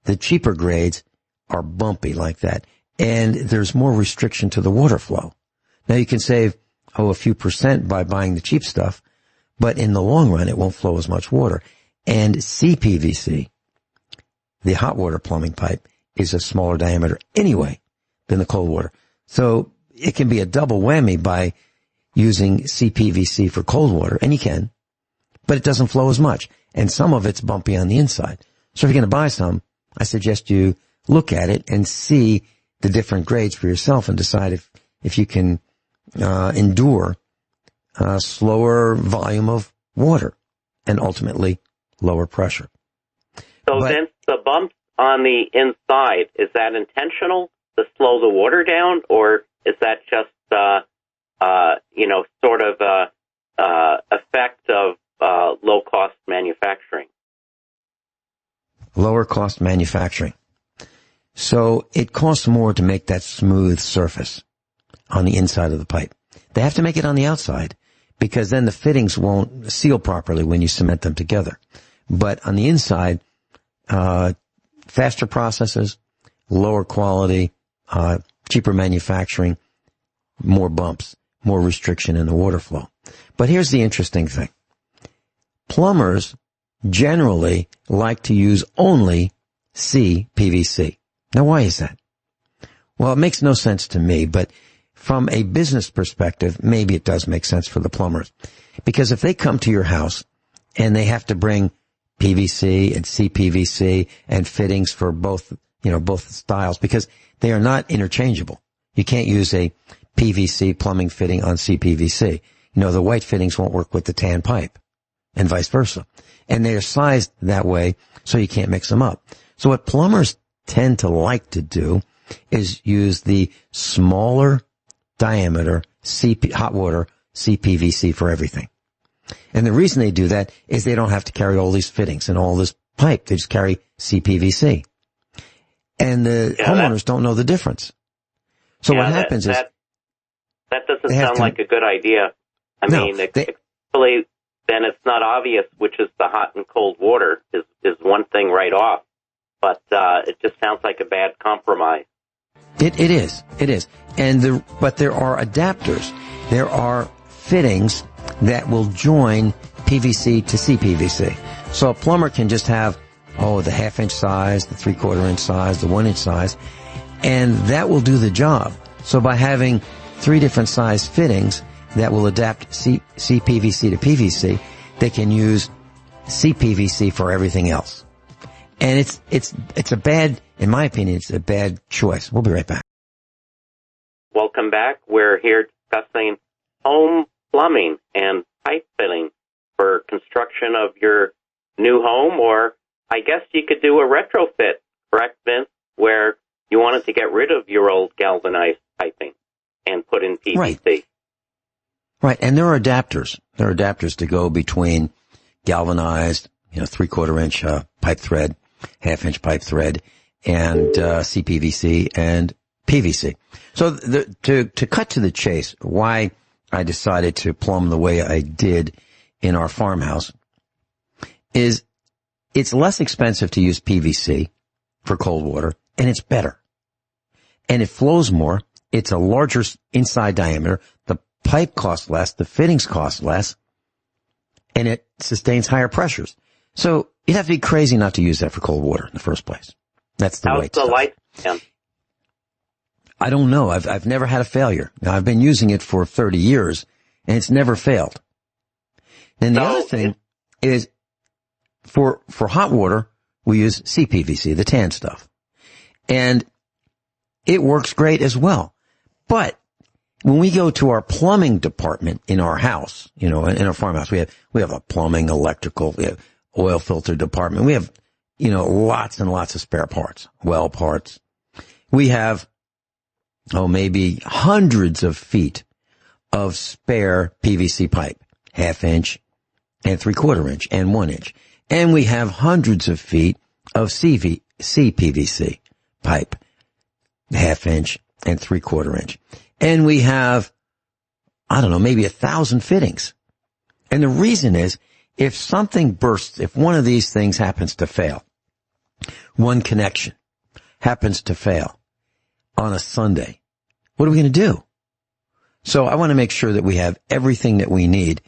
the cheaper grades are bumpy like that, and there's more restriction to the water flow. Now, you can save, a few % by buying the cheap stuff, but in the long run, it won't flow as much water. And CPVC, the hot water plumbing pipe, is a smaller diameter anyway than the cold water. So it can be a double whammy by using CPVC for cold water, and you can, but it doesn't flow as much. And some of it's bumpy on the inside. So if you're going to buy some, I suggest you look at it and see the different grades for yourself and decide if you can endure a slower volume of water and ultimately lower pressure. So then the bumps on the inside, is that intentional to slow the water down, or is that just sort of effect of low-cost manufacturing? Lower cost manufacturing. So it costs more to make that smooth surface on the inside of the pipe. They have to make it on the outside because then the fittings won't seal properly when you cement them together. But on the inside, faster processes, lower quality, cheaper manufacturing, more bumps, more restriction in the water flow. But here's the interesting thing. Plumbers generally like to use only CPVC. Now, why is that? Well, it makes no sense to me, but from a business perspective, maybe it does make sense for the plumbers. Because if they come to your house and they have to bring PVC and CPVC and fittings for both styles, because they are not interchangeable. You can't use a PVC plumbing fitting on CPVC. The white fittings won't work with the tan pipe and vice versa. And they are sized that way, so you can't mix them up. So what plumbers tend to like to do is use the smaller diameter hot water CPVC for everything. And the reason they do that is they don't have to carry all these fittings and all this pipe. They just carry CPVC. And the homeowners don't know the difference. So what happens is... That doesn't sound like a good idea. I mean, actually, then it's not obvious which is the hot and cold water is one thing right off. But it just sounds like a bad compromise. It is. But there are adapters. There are fittings that will join PVC to CPVC. So a plumber can just have, the half-inch size, the 3/4-inch size, the 1-inch size, and that will do the job. So by having 3 different size fittings that will adapt CPVC to PVC, they can use CPVC for everything else. And it's a bad, in my opinion, it's a bad choice. We'll be right back. Welcome back. We're here discussing home plumbing and pipe fitting for construction of your new home, or I guess you could do a retrofit, correct, Vince, where you wanted to get rid of your old galvanized piping and put in PVC. Right. And there are adapters. There are adapters to go between galvanized, 3/4-inch pipe thread, half-inch pipe thread, and CPVC and PVC. So to cut to the chase, why I decided to plumb the way I did in our farmhouse is it's less expensive to use PVC for cold water, and it's better. And it flows more. It's a larger inside diameter. The pipe costs less. The fittings cost less. And it sustains higher pressures. So you'd have to be crazy not to use that for cold water in the first place. That's the way. How's the lifespan? I don't know. I've never had a failure. Now, I've been using it for 30 years, and it's never failed. Then the other thing is for hot water, we use CPVC, the tan stuff. And it works great as well. But when we go to our plumbing department in our house, in our farmhouse, we have a plumbing, electrical, oil filter department. We have, lots and lots of spare parts, well parts. We have, maybe hundreds of feet of spare PVC pipe, half-inch and 3/4-inch and 1-inch. And we have hundreds of feet of CPVC pipe, half-inch and 3/4-inch. And we have, maybe 1,000 fittings. And the reason is, if something bursts, if one of these things happens to fail, one connection happens to fail on a Sunday, what are we going to do? So I want to make sure that we have everything that we need.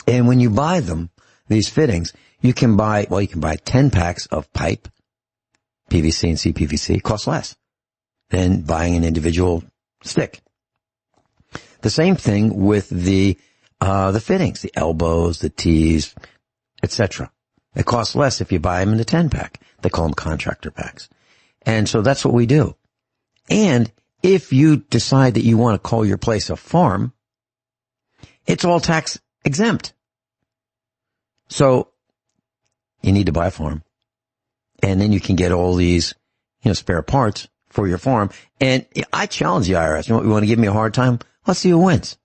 And when you buy them, these fittings, you can buy 10 packs of pipe, PVC and CPVC. It costs less than buying an individual stick. The same thing with the fittings, the elbows, the T's, etc. It costs less if you buy them in the 10-pack. They call them contractor packs. And so that's what we do. And if you decide that you want to call your place a farm, it's all tax exempt. So you need to buy a farm. And then you can get all these, spare parts for your farm. And I challenge the IRS. You want to give me a hard time? Let's see who wins.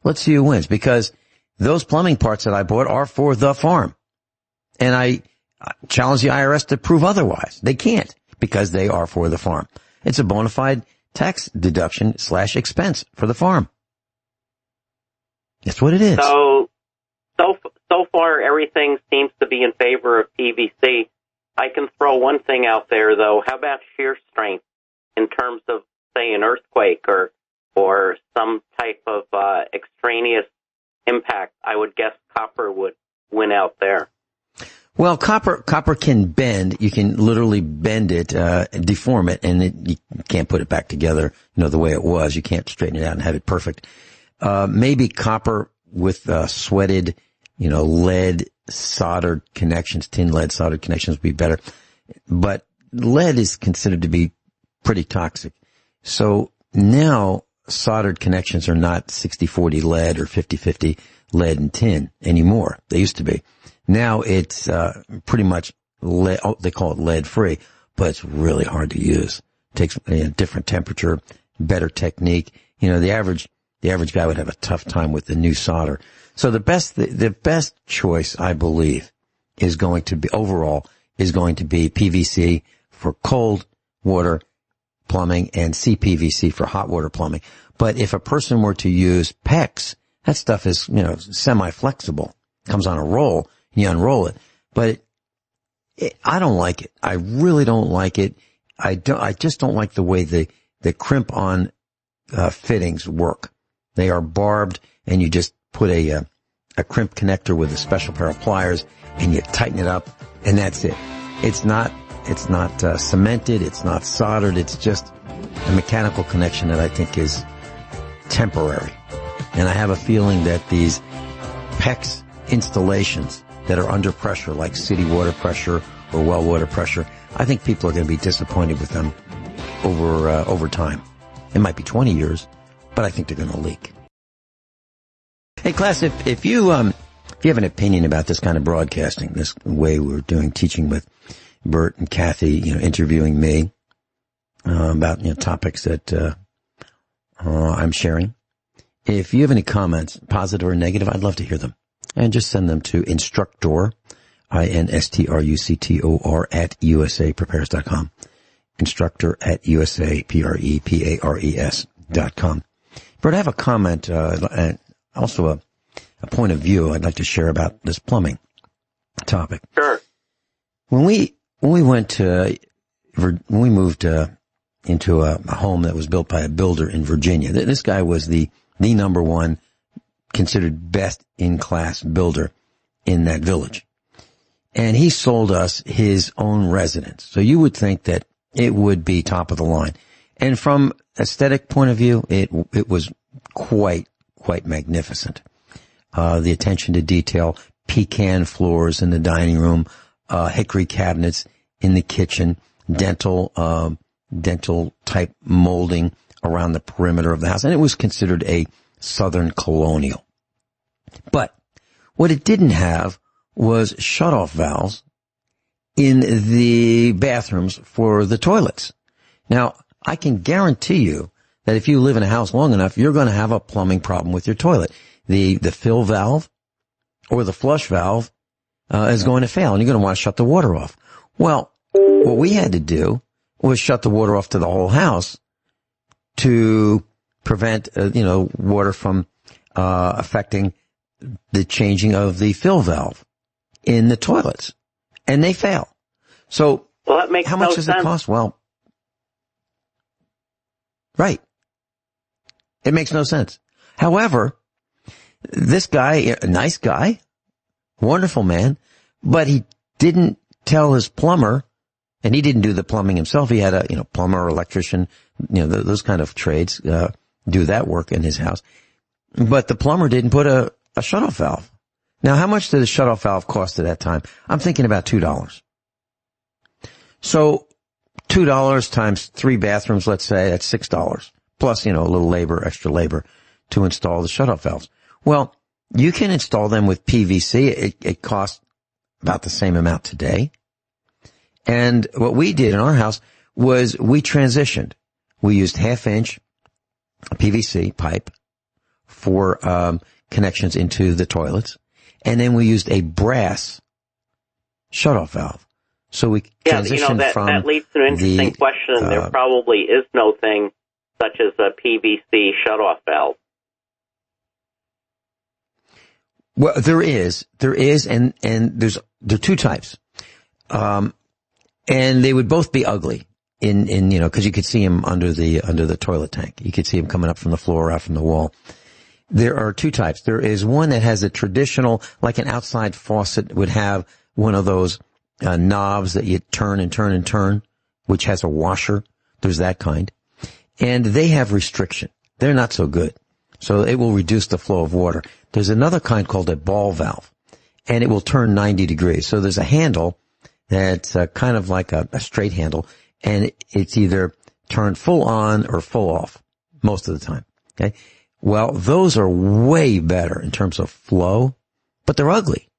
Let's see who wins, because those plumbing parts that I bought are for the farm. And I challenge the IRS to prove otherwise. They can't, because they are for the farm. It's a bona fide tax deduction / expense for the farm. That's what it is. So far, everything seems to be in favor of PVC. I can throw one thing out there, though. How about shear strength in terms of, say, an earthquake or some type of extraneous impact? I would guess copper would win out there. Well, copper can bend. You can literally bend it, deform it, and you can't put it back together, the way it was. You can't straighten it out and have it perfect. Maybe copper with sweated, lead soldered connections, tin lead soldered connections would be better. But lead is considered to be pretty toxic. So now soldered connections are not 60-40 lead or 50-50 lead and tin anymore. They used to be. Now it's pretty much lead, they call it lead free, but it's really hard to use. It takes a different temperature, better technique. The average guy would have a tough time with the new solder. So the best choice, I believe, is going to be PVC for cold water plumbing and CPVC for hot water plumbing. But if a person were to use PEX, that stuff is, semi-flexible, comes on a roll. You unroll it, but I don't like it. I really don't like it. I just don't like the way the crimp on fittings work. They are barbed, and you just put a crimp connector with a special pair of pliers, and you tighten it up, and that's it. It's not cemented. It's not soldered. It's just a mechanical connection that I think is temporary. And I have a feeling that these PEX installations that are under pressure, like city water pressure or well water pressure, I think people are going to be disappointed with them over time. It might be 20 years, but I think they're going to leak. Hey, class, if you have an opinion about this kind of broadcasting, this way we're doing teaching with Bert and Kathy, interviewing me about topics that I'm sharing. If you have any comments, positive or negative, I'd love to hear them. And just send them to instructor, INSTRUCTOR @USAprepares.com. Instructor @USAPREPARES.com. Bert, I have a comment, and also a point of view I'd like to share about this plumbing topic. Sure. When we moved into a home that was built by a builder in Virginia, this guy was the number one considered best in class builder in that village. And he sold us his own residence. So you would think that it would be top of the line. And from aesthetic point of view, it was quite magnificent. The attention to detail, pecan floors in the dining room, hickory cabinets in the kitchen, dental type molding around the perimeter of the house. And it was considered a Southern colonial. But what it didn't have was shutoff valves in the bathrooms for the toilets. Now, I can guarantee you that if you live in a house long enough, you're going to have a plumbing problem with your toilet. The fill valve or the flush valve is going to fail, and you're going to want to shut the water off. Well, what we had to do was shut the water off to the whole house to prevent, water from affecting the changing of the fill valve in the toilets, and they fail. So, that makes how much does it cost? Well, right. It makes no sense. However, this guy, a nice guy, wonderful man, but he didn't tell his plumber, and he didn't do the plumbing himself. He had a, plumber or electrician, those kind of trades, do that work in his house. But the plumber didn't put a shutoff valve. Now, how much did a shutoff valve cost at that time? I'm thinking about $2. So $2 times 3 bathrooms, let's say, that's $6. Plus, a little labor, extra labor to install the shutoff valves. Well, you can install them with PVC. It costs about the same amount today. And what we did in our house was we transitioned. We used 1/2-inch PVC pipe for connections into the toilets, and then we used a brass shutoff valve. So we transitioned from that leads to an interesting question. There probably is no thing such as a PVC shutoff valve. Well, there is, and there are 2 types. And they would both be ugly in you know, because you could see them under the toilet tank. You could see them coming up from the floor, out from the wall. There are two types. There is one that has a traditional, like an outside faucet would have one of those knobs that you turn and turn and turn, which has a washer. There's that kind. And they have restriction. They're not so good. So it will reduce the flow of water. There's another kind called a ball valve, and it will turn 90 degrees. So there's a handle that's kind of like a straight handle, and it's either turned full on or full off most of the time. Okay. Well, those are way better in terms of flow, but they're ugly.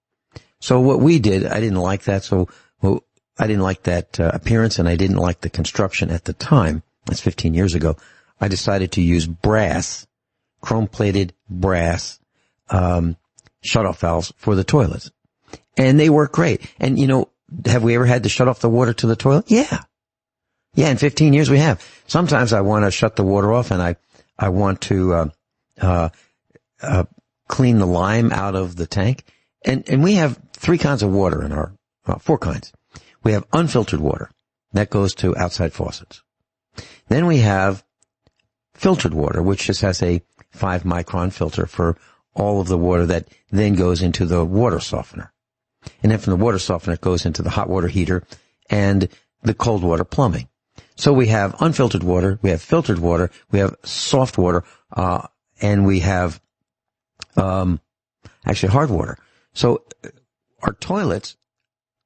So what we did, I didn't like that. So I didn't like that appearance, and I didn't like the construction at the time. That's 15 years ago. I decided to use brass, chrome-plated brass, shutoff valves for the toilets. And they work great. And, you know, have we ever had to shut off the water to the toilet? Yeah. Yeah, in 15 years we have. Sometimes I want to shut the water off, and I want to clean the lime out of the tank. And we have three kinds of water in our, four kinds. We have unfiltered water. That goes to outside faucets. Then we have filtered water, which just has a 5-micron filter for all of the water that then goes into the water softener. And then from the water softener, it goes into the hot water heater and the cold water plumbing. So we have unfiltered water, we have filtered water, we have soft water, and we have, actually hard water. So our toilets,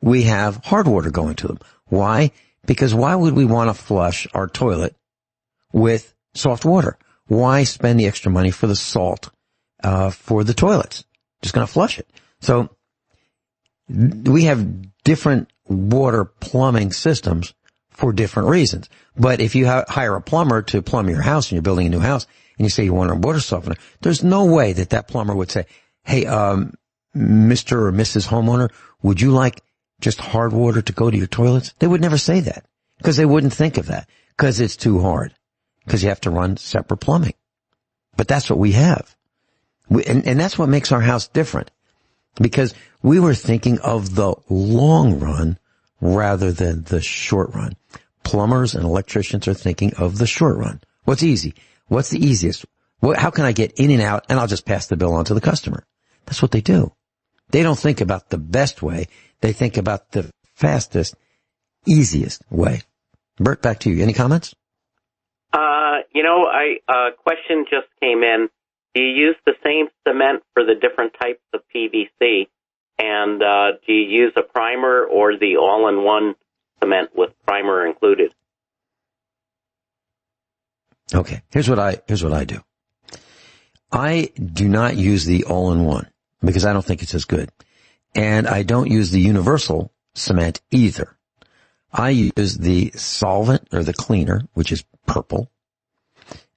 we have hard water going to them. Why? Because why would we want to flush our toilet with soft water? Why spend the extra money for the salt, for the toilets? Just going to flush it. So we have different water plumbing systems for different reasons. But if you hire a plumber to plumb your house and you're building a new house and you say you want a water softener, there's no way that plumber would say, hey, Mr. or Mrs. homeowner, would you like just hard water to go to your toilets? They would never say that because they wouldn't think of that because it's too hard, because you have to run separate plumbing. But that's what we have. And that's what makes our house different, because we were thinking of the long run rather than the short run. Plumbers and electricians are thinking of the short run. What's easy? What's the easiest? How can I get in and out, and I'll just pass the bill on to the customer? That's what they do. They don't think about the best way. They think about the fastest, easiest way. Bert, back to you. Any comments? A question just came in. Do you use the same cement for the different types of PVC? And do you use a primer or the all-in-one cement with primer included? Okay, here's what I do. I do not use the all-in-one because I don't think it's as good. And I don't use the universal cement either. I use the solvent or the cleaner, which is purple,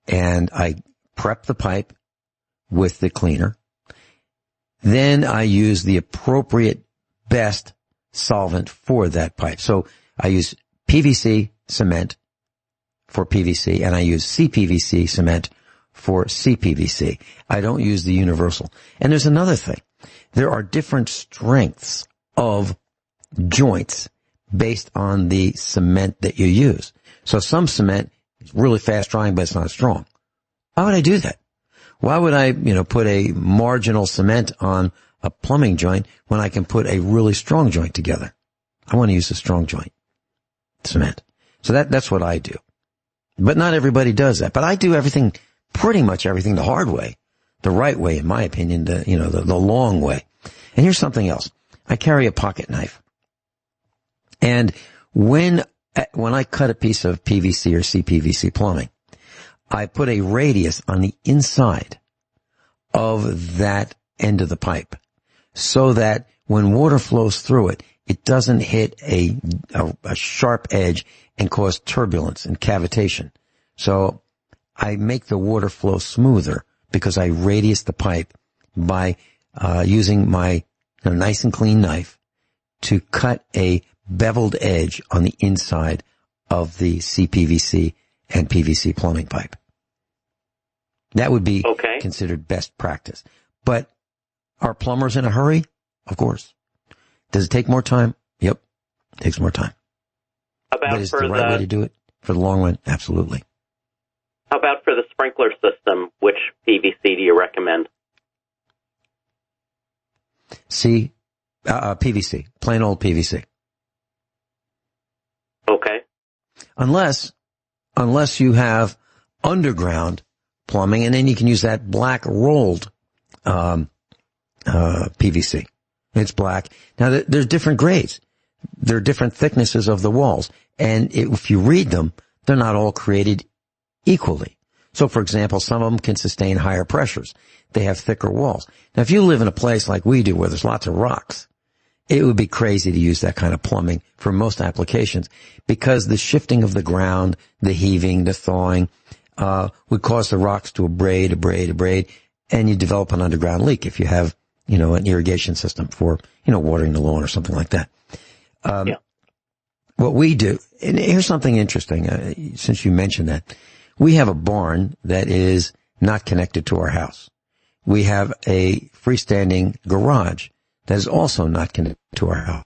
and I prep the pipe with the cleaner. Then I use the appropriate best solvent for that pipe. So I use PVC cement for PVC, and I use CPVC cement for CPVC. I don't use the universal. And there's another thing. There are different strengths of joints based on the cement that you use. So some cement is really fast drying, but it's not strong. Why would I do that? Why would I, put a marginal cement on a plumbing joint when I can put a really strong joint together? I want to use a strong joint cement. So that's what I do. But not everybody does that. But I do pretty much everything the hard way, the right way, in my opinion, the long way. And here's something else. I carry a pocket knife. And when I cut a piece of PVC or CPVC plumbing, I put a radius on the inside of that end of the pipe so that when water flows through it, it doesn't hit a sharp edge and cause turbulence and cavitation. So I make the water flow smoother because I radius the pipe by using my nice and clean knife to cut a beveled edge on the inside of the CPVC and PVC plumbing pipe. That would be considered best practice. But are plumbers in a hurry? Of course. Does it take more time? Yep, it takes more time. About is for the right way to do it for the long run? Absolutely. How about for the sprinkler system? Which PVC do you recommend? PVC, plain old PVC. Okay. Unless you have underground plumbing, and then you can use that black rolled PVC. It's black. Now, there's different grades. There are different thicknesses of the walls. And if you read them, they're not all created equally. So, for example, some of them can sustain higher pressures. They have thicker walls. Now, if you live in a place like we do where there's lots of rocks, it would be crazy to use that kind of plumbing for most applications because the shifting of the ground, the heaving, the thawing, would cause the rocks to abrade, and you develop an underground leak if you have, an irrigation system for, watering the lawn or something like that. What we do, and here's something interesting, since you mentioned that. We have a barn that is not connected to our house. We have a freestanding garage that is also not connected to our house.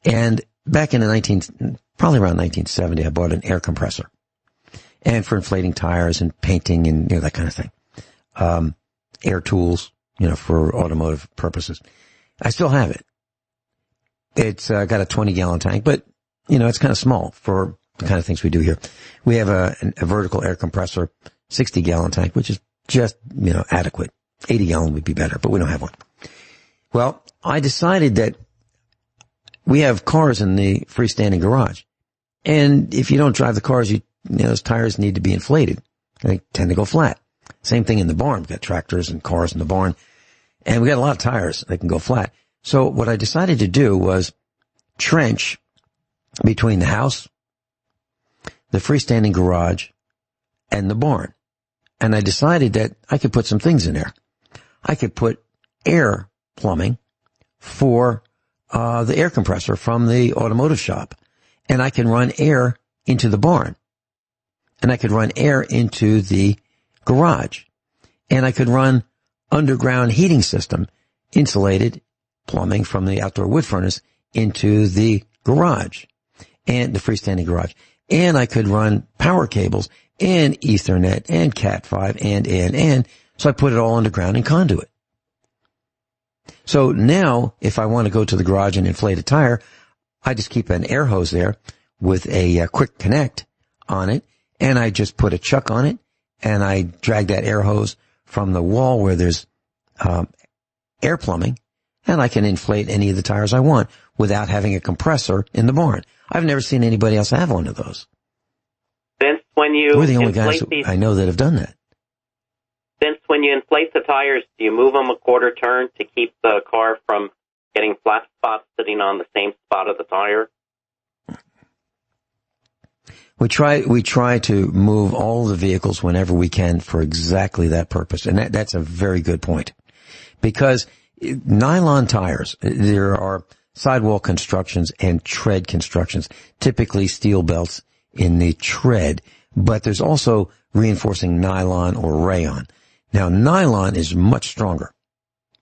And back in probably around 1970, I bought an air compressor. And for inflating tires and painting and, that kind of thing. Air tools, for automotive purposes. I still have it. It's got a 20-gallon tank, but, it's kind of small for the kind of things we do here. We have a vertical air compressor, 60-gallon tank, which is just, adequate. 80-gallon would be better, but we don't have one. Well, I decided that we have cars in the freestanding garage. And if you don't drive the cars, those tires need to be inflated. They tend to go flat. Same thing in the barn. We've got tractors and cars in the barn. And we got a lot of tires that can go flat. So what I decided to do was trench between the house, the freestanding garage, and the barn. And I decided that I could put some things in there. I could put air plumbing for the air compressor from the automotive shop. And I can run air into the barn. And I could run air into the garage. And I could run underground heating system, insulated plumbing from the outdoor wood furnace into the garage and the freestanding garage. And I could run power cables and Ethernet and Cat5 and. So I put it all underground in conduit. So now, if I want to go to the garage and inflate a tire, I just keep an air hose there with a quick connect on it, and I just put a chuck on it, and I drag that air hose from the wall where there's air plumbing, and I can inflate any of the tires I want without having a compressor in the barn. I've never seen anybody else have one of those. Vince, when you We're the only guys I know that have done that. Vince, when you inflate the tires, do you move them a quarter turn to keep the car from getting flat spots sitting on the same spot of the tire? We try to move all the vehicles whenever we can for exactly that purpose. And that's a very good point. Because nylon tires, there are sidewall constructions and tread constructions, typically steel belts in the tread, but there's also reinforcing nylon or rayon. Now, nylon is much stronger,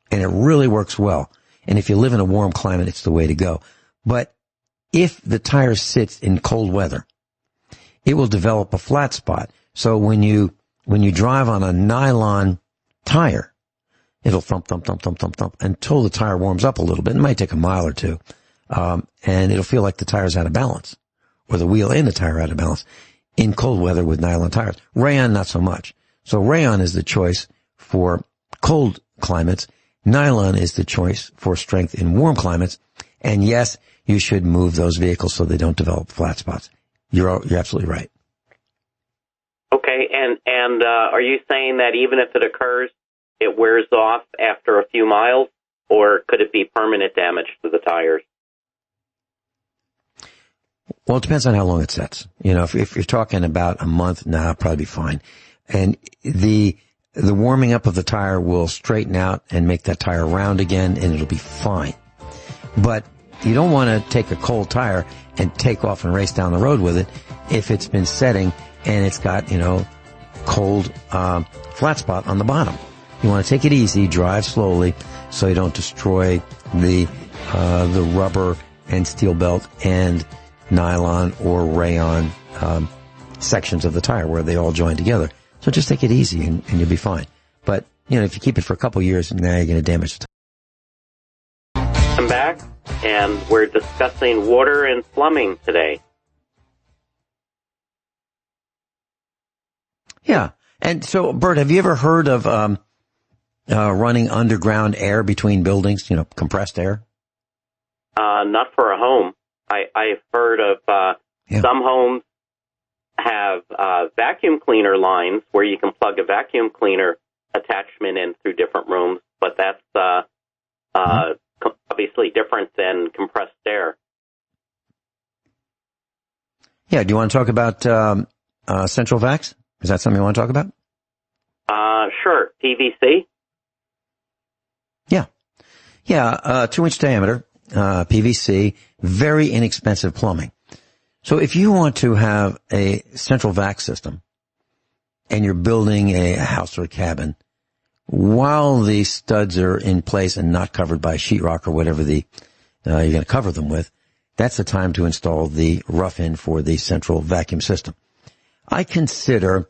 and it really works well. And if you live in a warm climate, it's the way to go. But if the tire sits in cold weather, it will develop a flat spot. So when you drive on a nylon tire, it'll thump until the tire warms up a little bit. It might take a mile or two. And it'll feel like the tire's out of balance, or the wheel and the tire out of balance in cold weather with nylon tires. Rayon, not so much. So rayon is the choice for cold climates. Nylon is the choice for strength in warm climates. And yes, you should move those vehicles so they don't develop flat spots. You're absolutely right. Okay, and are you saying that even if it occurs, it wears off after a few miles, or could it be permanent damage to the tires? Well, it depends on how long it sets. If you're talking about a month, probably be fine. And the warming up of the tire will straighten out and make that tire round again, and it'll be fine. But you don't want to take a cold tire and take off and race down the road with it if it's been setting and it's got, cold flat spot on the bottom. You want to take it easy, drive slowly, so you don't destroy the rubber and steel belt and nylon or rayon sections of the tire where they all join together. So just take it easy and you'll be fine. But, if you keep it for a couple of years, now you're going to damage the tire. I'm back, and we're discussing water and plumbing today. Yeah. And so, Bert, have you ever heard of running underground air between buildings, compressed air? Not for a home. I've heard of some homes have vacuum cleaner lines where you can plug a vacuum cleaner attachment in through different rooms, but that's obviously different than compressed air. Yeah. Do you want to talk about central vacs? Is that something you want to talk about? Sure. PVC? Yeah. Yeah, 2-inch diameter, PVC, very inexpensive plumbing. So if you want to have a central vac system and you're building a house or a cabin, while the studs are in place and not covered by sheetrock or whatever you're going to cover them with, that's the time to install the rough in for the central vacuum system. I consider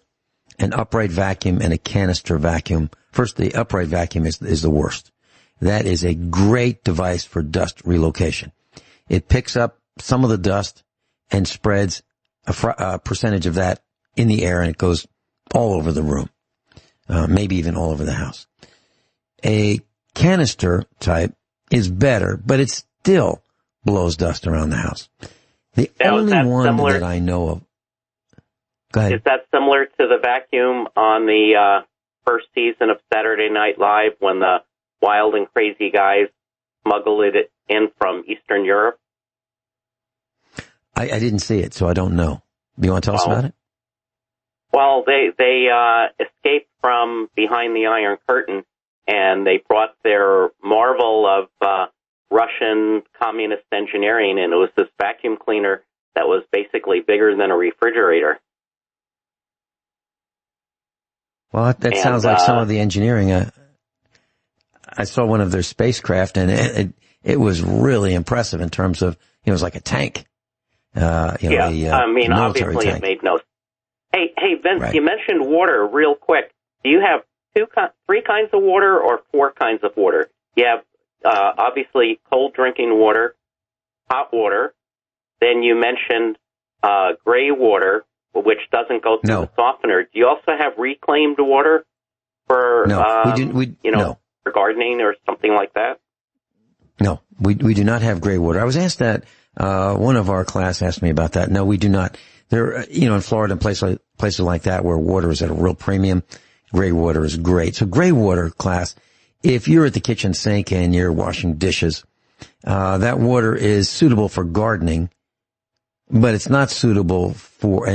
an upright vacuum and a canister vacuum. First, the upright vacuum is the worst. That is a great device for dust relocation. It picks up some of the dust and spreads a percentage of that in the air, and it goes all over the room, maybe even all over the house. A canister type is better, but it still blows dust around the house. The only one that I know of. Go ahead. Is that similar to the vacuum on the first season of Saturday Night Live when the wild and crazy guys smuggled it in from Eastern Europe? I didn't see it, so I don't know. Do you want to tell us about it? Well, they escaped from behind the Iron Curtain, and they brought their marvel of Russian communist engineering, and it was this vacuum cleaner that was basically bigger than a refrigerator. Well, that sounds like some of the engineering. I saw one of their spacecraft, and it was really impressive in terms of, it was like a tank. Obviously tank. It made no sense. Hey, Vince, right. You mentioned water real quick. Do you have three kinds of water or four kinds of water? You have, obviously, cold drinking water, hot water. Then you mentioned gray water, which doesn't go through the softener. Do you also have reclaimed water for, for gardening or something like that? No, we do not have gray water. I was asked that, one of our class asked me about that. No, we do not. There, in Florida and places like that where water is at a real premium, gray water is great. So gray water class, if you're at the kitchen sink and you're washing dishes, that water is suitable for gardening, but it's not suitable for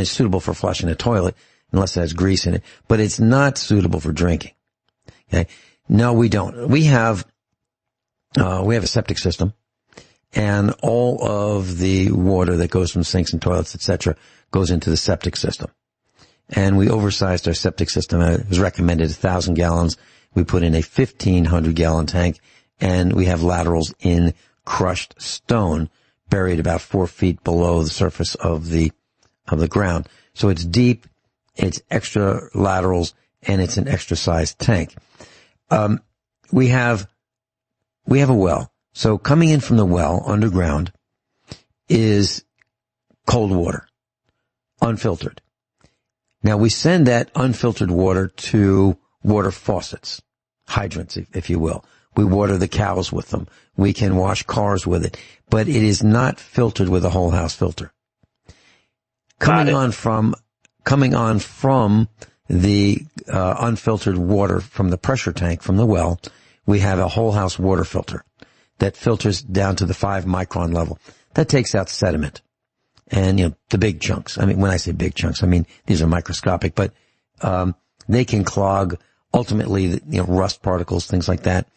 flushing a toilet unless it has grease in it, but it's not suitable for drinking. Okay. No, we don't. We have a septic system, and all of the water that goes from sinks and toilets, etc., goes into the septic system. And we oversized our septic system. It was recommended 1,000 gallons. We put in a 1,500-gallon tank, and we have laterals in crushed stone buried about 4 feet below the surface of the ground. So it's deep, it's extra laterals, and it's an extra-sized tank. We have a well. So coming in from the well underground is cold water, unfiltered. Now we send that unfiltered water to water faucets, hydrants, if you will. We water the cows with them. We can wash cars with it, but it is not filtered with a whole house filter. Coming on from the unfiltered water from the pressure tank from the well, we have a whole house water filter that filters down to the 5-micron level. That takes out sediment and, the big chunks. I mean, when I say big chunks, I mean, these are microscopic, but, they can clog ultimately, rust particles, things like that,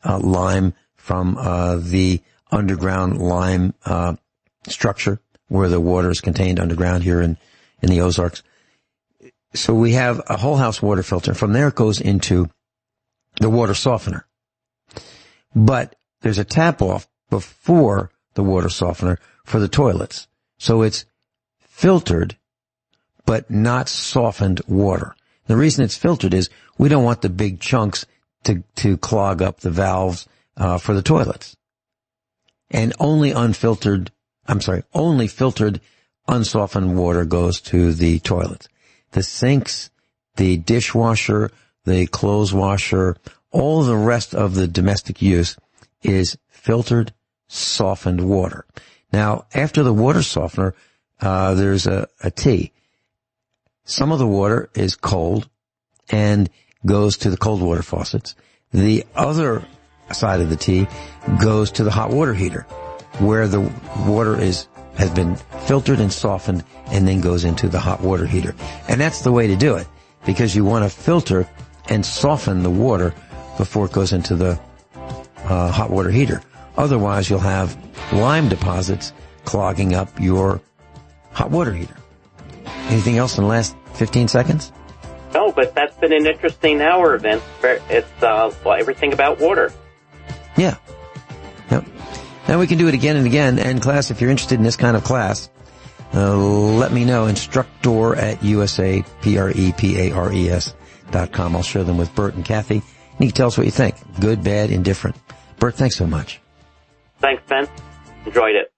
lime from, the underground lime, structure where the water is contained underground here in the Ozarks. So we have a whole house water filter. From there it goes into the water softener. But there's a tap off before the water softener for the toilets. So it's filtered, but not softened water. The reason it's filtered is we don't want the big chunks to clog up the valves for the toilets. And only filtered, unsoftened water goes to the toilets. The sinks, the dishwasher, the clothes washer, all the rest of the domestic use is filtered, softened water. Now, after the water softener, there's a T. Some of the water is cold and goes to the cold water faucets. The other side of the T goes to the hot water heater, where the water has been filtered and softened and then goes into the hot water heater. And that's the way to do it, because you want to filter and soften the water before it goes into the hot water heater. Otherwise, you'll have lime deposits clogging up your hot water heater. Anything else in the last 15 seconds? No, but that's been an interesting hour, Vince. It's everything about water. Yeah. Yep. And we can do it again and again. And class, if you're interested in this kind of class, let me know. Instructor at usaprepares.com. I'll share them with Bert and Kathy. And you can tell us what you think. Good, bad, indifferent. Bert, thanks so much. Thanks, Ben. Enjoyed it.